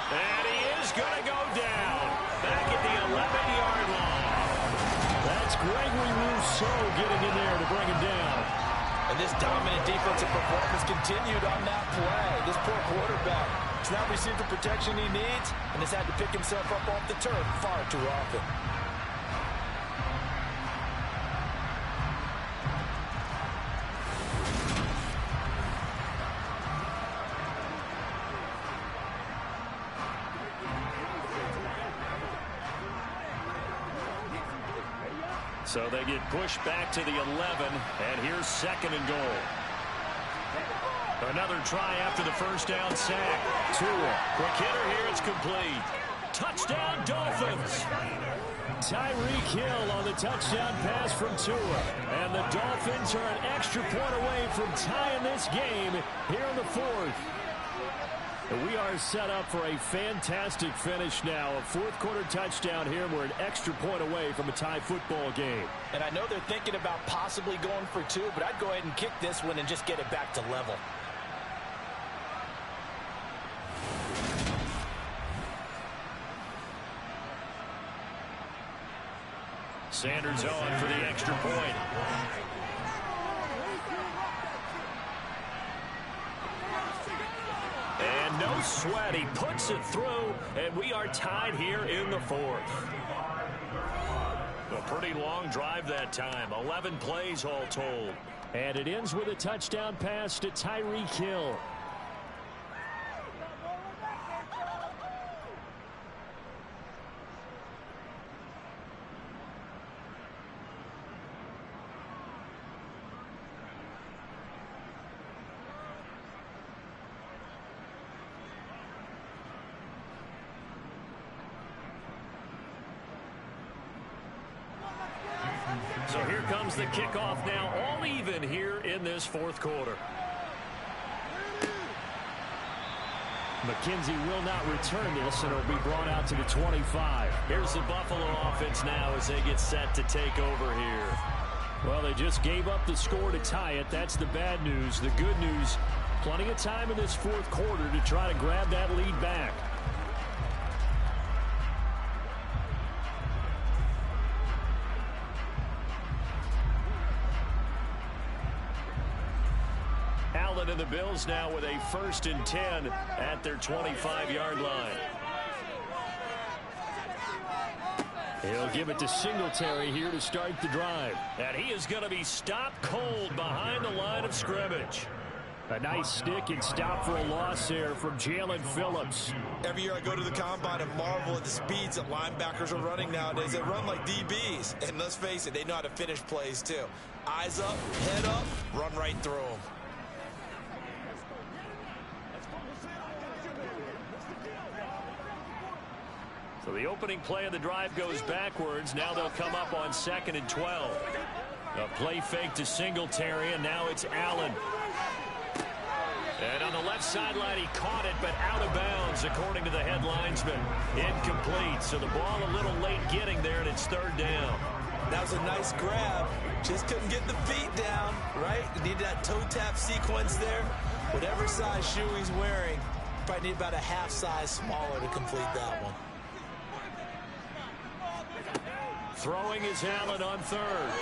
And he is going to go down back at the 11-yard line. That's Gregory Rousseau getting in there to bring him down. And this dominant defensive performance continued on that play. This poor quarterback has not received the protection he needs and has had to pick himself up off the turf far too often. So they get pushed back to the 11, and here's 2nd and goal. Another try after the first down sack. Tua, quick hitter here, it's complete. Touchdown Dolphins. Tyreek Hill on the touchdown pass from Tua. And the Dolphins are an extra point away from tying this game here in the 4th. We are set up for a fantastic finish now. A 4th quarter touchdown here. We're an extra point away from a tie football game. And I know they're thinking about possibly going for 2, but I'd go ahead and kick this one and just get it back to level. Sanders on for the extra point. And no sweat. He puts it through, and we are tied here in the 4th. A pretty long drive that time. 11 plays all told. And it ends with a touchdown pass to Tyreek Hill. So here comes the kickoff now, all even here in this 4th quarter. McKenzie will not return this, and it'll be brought out to the 25. Here's the Buffalo offense now as they get set to take over here. Well, they just gave up the score to tie it. That's the bad news. The good news, plenty of time in this 4th quarter to try to grab that lead back. Allen and the Bills now with a 1st and 10 at their 25-yard line. He'll give it to Singletary here to start the drive. And he is going to be stopped cold behind the line of scrimmage. A nice stick and stop for a loss there from Jalen Phillips. Every year I go to the combine and marvel at the speeds that linebackers are running nowadays. They run like DBs. And let's face it, they know how to finish plays too. Eyes up, head up, run right through them. So the opening play of the drive goes backwards. Now they'll come up on 2nd and 12. A play fake to Singletary, and now it's Allen. And on the left sideline, he caught it, but out of bounds, according to the head linesman. Incomplete, so the ball a little late getting there, and it's 3rd down. That was a nice grab. Just couldn't get the feet down, right? Need that toe tap sequence there. Whatever size shoe he's wearing, probably need about a half size smaller to complete that one. Throwing is Allen on 3rd.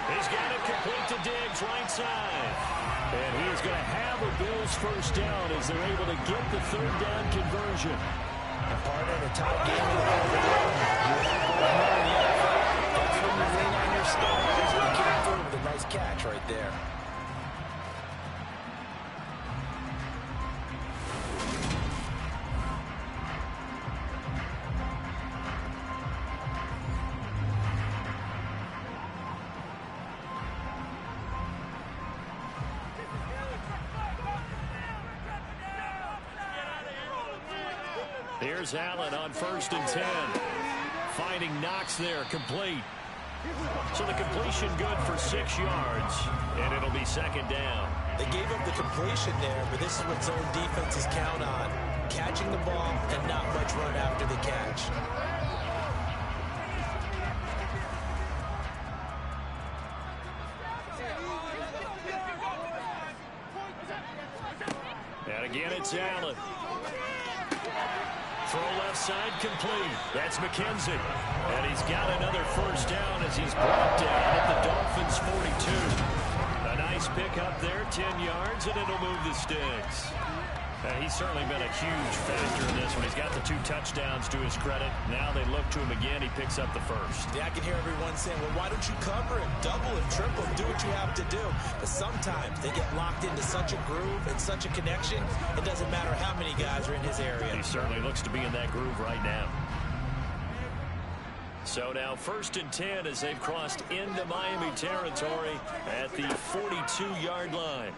He's got it complete to Diggs, right side. And he is going to have a Bills 1st down as they're able to get the 3rd down conversion. And part of the top game of the that's when you lean on your stars. You came through with a nice catch right there. Here's Allen on 1st and 10. Finding Knox there, complete. So the completion good for 6 yards, and it'll be 2nd down. They gave up the completion there, but this is what zone defenses count on. Catching the ball and not much run after the catch. And again, it's Allen. Throw left side complete. That's McKenzie. And he's got another 1st down as he's brought down at the Dolphins' 42. A nice Nice pick up there, 10 yards, and it'll move the sticks. He's certainly been a huge factor in this one. He's got the 2 touchdowns to his credit. Now they look to him again. He picks up the first. Yeah, I can hear everyone saying, well, why don't you cover him? Double him, triple him, do what you have to do. But sometimes they get locked into such a groove and such a connection, it doesn't matter how many guys are in his area. He certainly looks to be in that groove right now. So now 1st and 10 as they've crossed into Miami territory at the 42-yard line.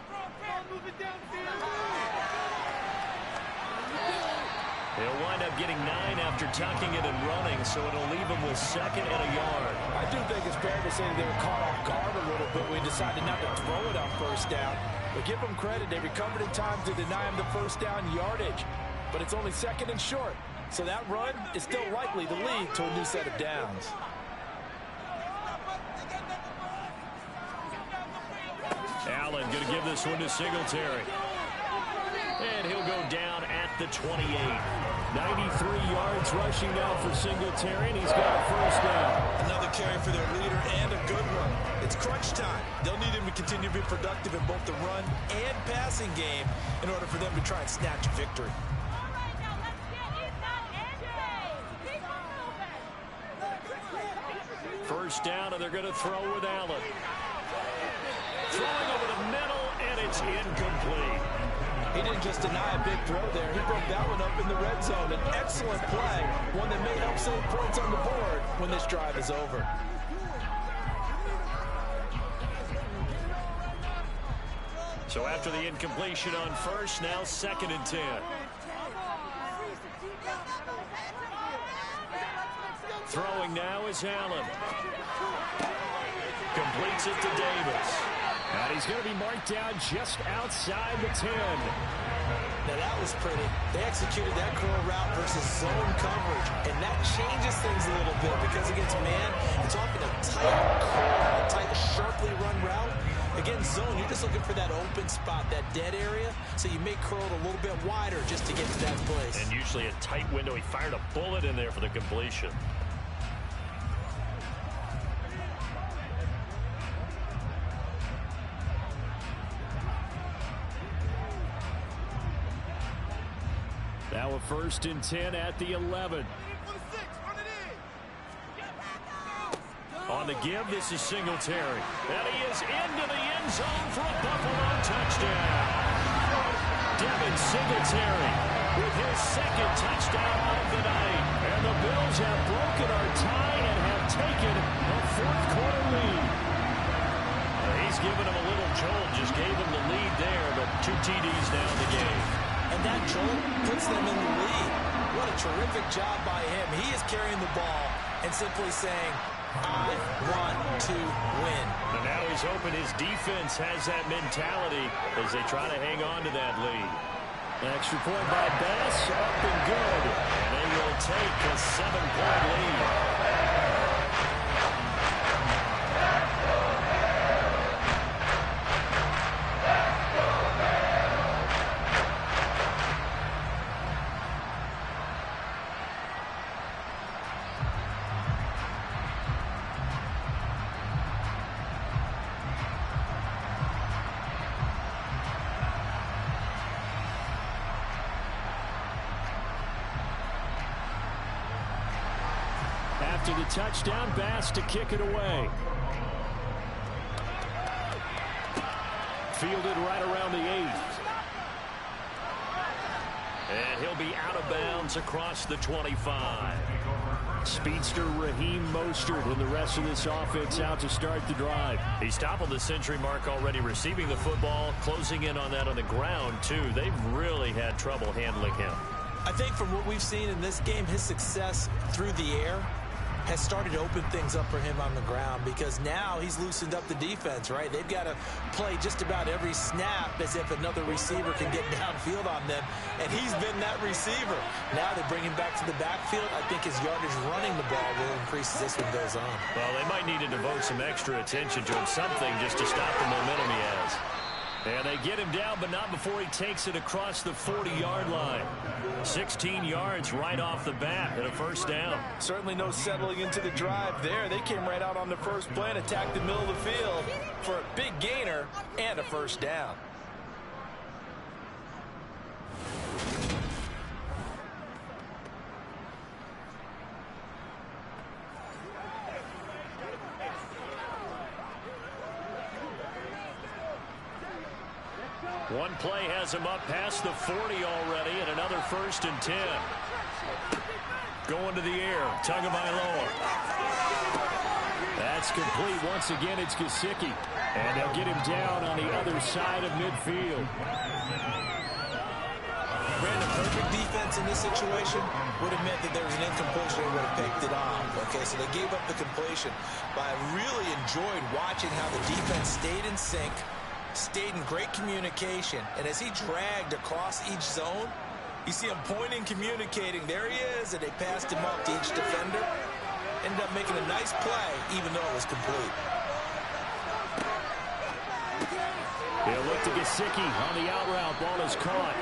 He'll wind up getting 9 after tucking it and running, so it'll leave him with 2nd and a yard. I do think it's fair to say they were caught off guard a little bit. We decided not to throw it on 1st down. But give them credit. They recovered in time to deny him the 1st down yardage. But it's only 2nd and short. So that run is still likely to lead to a new set of downs. Allen going to give this one to Singletary. And he'll go down at the 28. 93 yards rushing now for Singletary, and he's got a 1st down. Another carry for their leader and a good one. It's crunch time. They'll need him to continue to be productive in both the run and passing game in order for them to try and snatch a victory. 1st down, and they're going to throw with Allen. Throwing over the middle, and it's incomplete. He didn't just deny a big throw there. He broke that one up in the red zone. An excellent play, one that may help save points on the board when this drive is over. So after the incompletion on 1st, now 2nd and 10. Throwing now is Allen. Completes it to Davis. And he's going to be marked down just outside the 10. Now that was pretty. They executed that curl route versus zone coverage, and that changes things a little bit because against man, it's often a tight curl, a tight, sharply run route. Against zone, you're just looking for that open spot, that dead area, so you may curl it a little bit wider just to get to that place. And usually a tight window. He fired a bullet in there for the completion. Now a 1st and 10 at the 11. On the give, this is Singletary. And he is into the end zone for a Buffalo touchdown. Devin Singletary with his 2nd touchdown of the night. And the Bills have broken our tie and have taken a 4th quarter lead. He's given him a little jolt, just gave him the lead there, but 2 TDs now in the game. And that jolt puts them in the lead. What a terrific job by him. He is carrying the ball and simply saying, I want to win. And now he's hoping his defense has that mentality as they try to hang on to that lead. Extra point by Bass, up and good. And they will take a 7-point lead. After the touchdown, Bass to kick it away. Fielded right around the 8. And he'll be out of bounds across the 25. Speedster Raheem Mostert and the rest of this offense out to start the drive. He's toppled the century mark already receiving the football, closing in on that on the ground, too. They've really had trouble handling him. I think from what we've seen in this game, his success through the air has started to open things up for him on the ground because now he's loosened up the defense, right? They've got to play just about every snap as if another receiver can get downfield on them, and he's been that receiver. Now they bring him back to the backfield. I think his yardage running the ball will increase as this one goes on. Well, they might need to devote some extra attention to him, something just to stop the momentum he has. And they get him down, but not before he takes it across the 40-yard line. 16 yards right off the bat and a first down. Certainly no settling into the drive there. They came right out on the first play and attacked the middle of the field for a big gainer and a first down. One play has him up past the 40 already, and another 1st and 10. Going to the air, Tagovailoa. That's complete. Once again, it's Gesicki. And they'll get him down on the other side of midfield. Brandon, perfect defense in this situation would have meant that there was an incompletion and would have picked it off. Okay, so they gave up the completion. But I really enjoyed watching how the defense stayed in sync, stayed in great communication, and as he dragged across each zone, you see him pointing, communicating. There he is, and they passed him up to each defender. Ended up making a nice play, even though it was complete. He'll look to Gesicki on the out route. Ball is caught.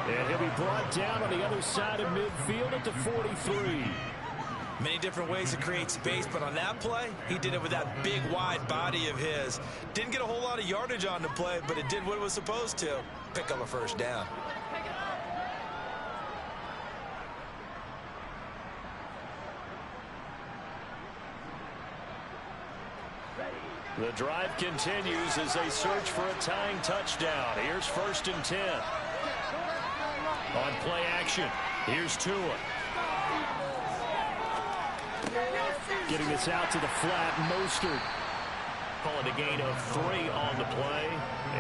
And he'll be brought down on the other side of midfield at the 43. Many different ways to create space, but on that play, he did it with that big, wide body of his. Didn't get a whole lot of yardage on the play, but it did what it was supposed to. Pick up a first down. The drive continues as they search for a tying touchdown. Here's 1st and 10. On play action, here's Tua. Getting this out to the flat, Mostert. Calling a gain of 3 on the play,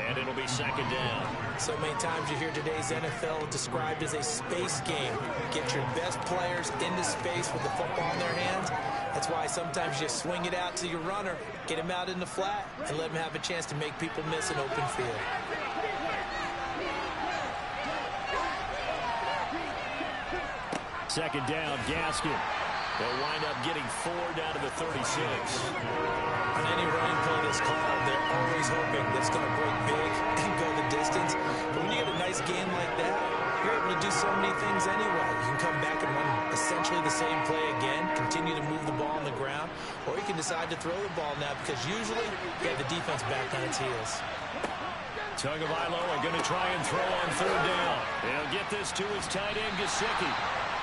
and it'll be 2nd down. So many times you hear today's NFL described as a space game. Get your best players into space with the football in their hands. That's why sometimes you swing it out to your runner, get him out in the flat, and let him have a chance to make people miss an open field. Second down, Gaskin. They'll wind up getting 4 down to the 36. On any running play that's called, they're always hoping that it's going to break big and go the distance. But when you get a nice game like that, you're able to do so many things anyway. You can come back and run essentially the same play again, continue to move the ball on the ground, or you can decide to throw the ball now because usually you have the defense back on its heels. Tagovailoa going to try and throw on 3rd down. He'll get this to his tight end, Gesicki.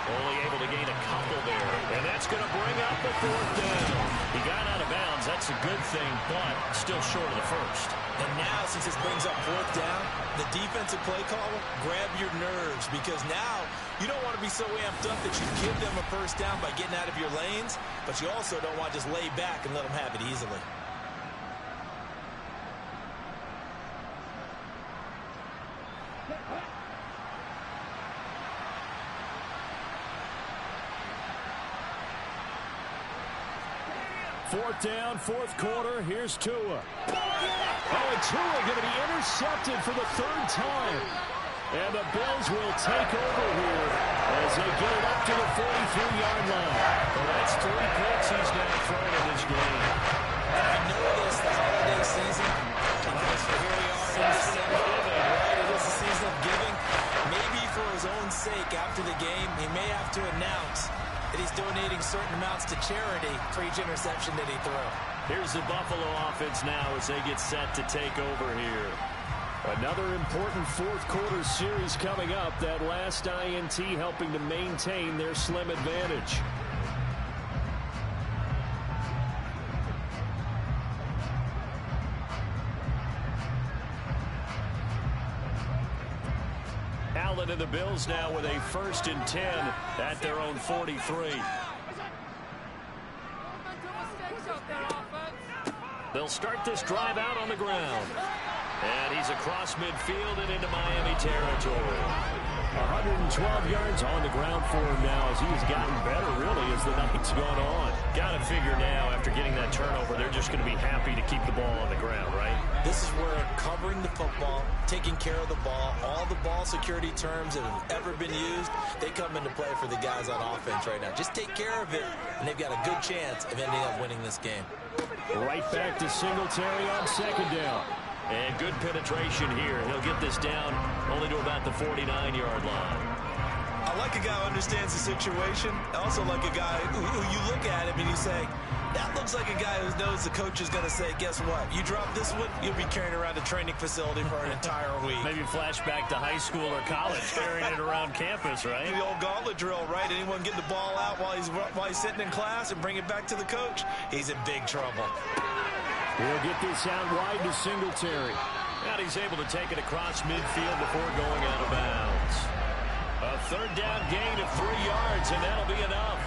Only able to gain a couple there. And that's going to bring up the 4th down. He got out of bounds. That's a good thing, but still short of the 1st. And now, since this brings up 4th down, the defensive play caller, grab your nerves, because now you don't want to be so amped up that you give them a 1st down by getting out of your lanes, but you also don't want to just lay back and let them have it easily. Fourth down, 4th quarter. Here's Tua. Oh, and Tua going to be intercepted for the 3rd time. And the Bills will take over here as they get it up to the 43-yard line. Well, that's 3 picks he's now thrown in this game. I know this, the holiday season, because here we are in the season of giving, right? It is the season of giving. Maybe for his own sake after the game, he may have to announce that he's donating certain amounts to charity for each interception that he threw. Here's the Buffalo offense now as they get set to take over here. Another important 4th quarter series coming up. That last INT helping to maintain their slim advantage. Allen and the Bills now with a 1st and 10 at their own 43. They'll start this drive out on the ground. And he's across midfield and into Miami territory. 112 yards on the ground for him now as he has gotten better, really, as the night's gone on. Got to figure now, after getting that turnover, they're just going to be happy to keep the ball on the ground, right? This is where covering the football, taking care of the ball, all the ball security terms that have ever been used, they come into play for the guys on offense right now. Just take care of it, and they've got a good chance of ending up winning this game. Right back to Singletary on 2nd down. And good penetration here. He'll get this down only to about the 49-yard line. I like a guy who understands the situation. I also like a guy who you look at him and you say, that looks like a guy who knows the coach is going to say, guess what? You drop this one, you'll be carrying around a training facility for an entire week. Maybe flashback to high school or college, carrying it around campus, right? The old gauntlet drill, right? Anyone get the ball out while he's sitting in class and bring it back to the coach? He's in big trouble. He'll get this out wide to Singletary. And he's able to take it across midfield before going out of bounds. A third down gain of 3 yards, and that'll be enough.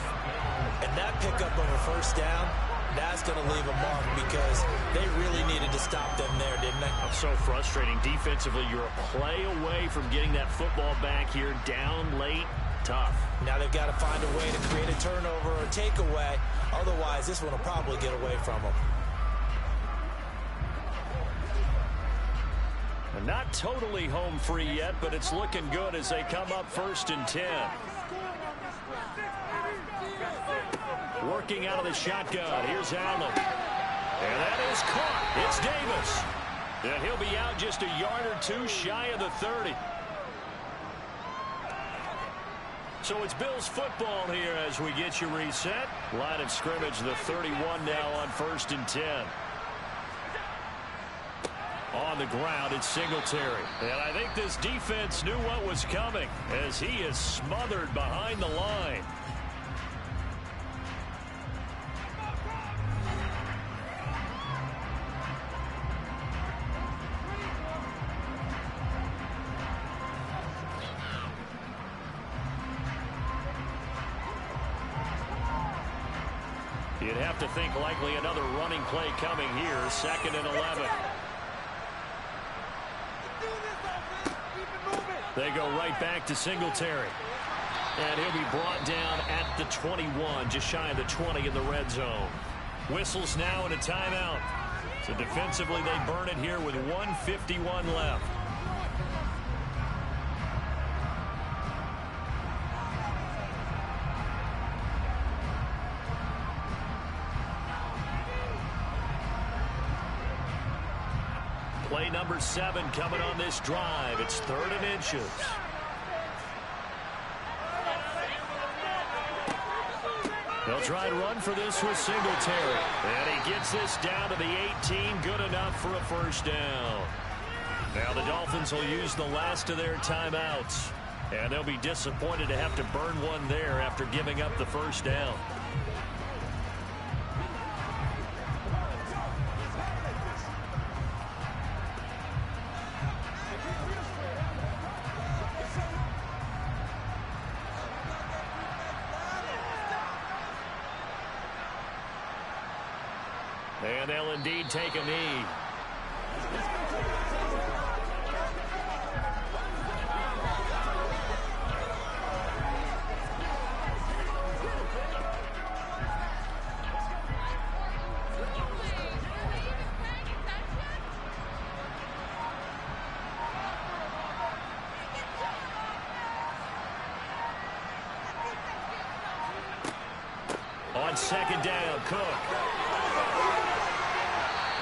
And that pickup of a first down, that's going to leave a mark because they really needed to stop them there, didn't they? It's so frustrating. Defensively, you're a play away from getting that football back here. Down late, tough. Now they've got to find a way to create a turnover or a takeaway. Otherwise, this one will probably get away from them. Not totally home free yet, but it's looking good as they come up 1st and 10. Working out of the shotgun. Here's Allen. And that is caught. It's Davis. And he'll be out just a yard or two shy of the 30. So it's Bills football here as we get you reset. Line of scrimmage, the 31 now on 1st and 10. On the ground, it's Singletary. And I think this defense knew what was coming as he is smothered behind the line. You'd have to think likely another running play coming here, 2nd and 11. They go right back to Singletary. And he'll be brought down at the 21, just shy of the 20 in the red zone. Whistles now and a timeout. So defensively, they burn it here with 1:51 left. Play number 7 coming on this drive. It's 3rd and inches. They'll try and run for this with Singletary. And he gets this down to the 18. Good enough for a first down. Now the Dolphins will use the last of their timeouts. And they'll be disappointed to have to burn one there after giving up the first down. And they'll indeed take a knee. On 2nd down, Cook.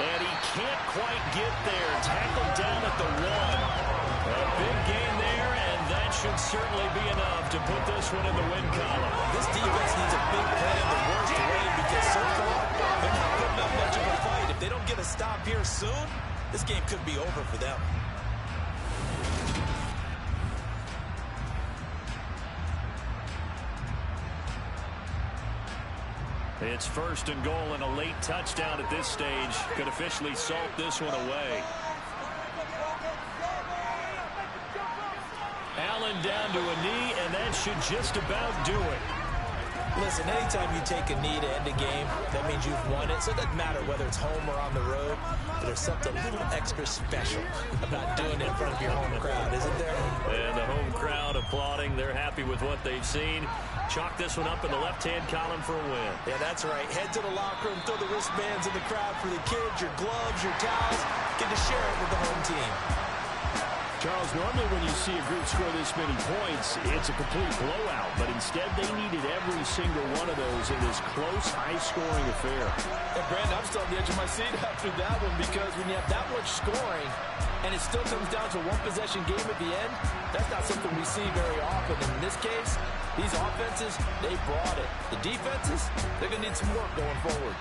And he can't quite get there. Tackled down at the 1. A big gain there, and that should certainly be enough to put this one in the win column. This defense needs a big play in the worst way because so far they're not putting up much of a fight. If they don't get a stop here soon, this game could be over for them. It's 1st and goal, and a late touchdown at this stage could officially salt this one away. Allen down to a knee, and that should just about do it. Listen, anytime you take a knee to end a game, that means you've won it. So it doesn't matter whether it's home or on the road, but there's something a little extra special about doing it in front of your home crowd, isn't there? And the home crowd applauding. They're happy with what they've seen. Chalk this one up in the left-hand column for a win. Yeah, that's right. Head to the locker room, throw the wristbands in the crowd for the kids, your gloves, your towels. Get to share it with the home team. Charles, normally when you see a group score this many points, it's a complete blowout. But instead, they needed every single one of those in this close, high-scoring affair. And Brandon, I'm still on the edge of my seat after that one, because when you have that much scoring and it still comes down to one-possession game at the end, that's not something we see very often. And in this case, these offenses, they brought it. The defenses, they're going to need some work going forward.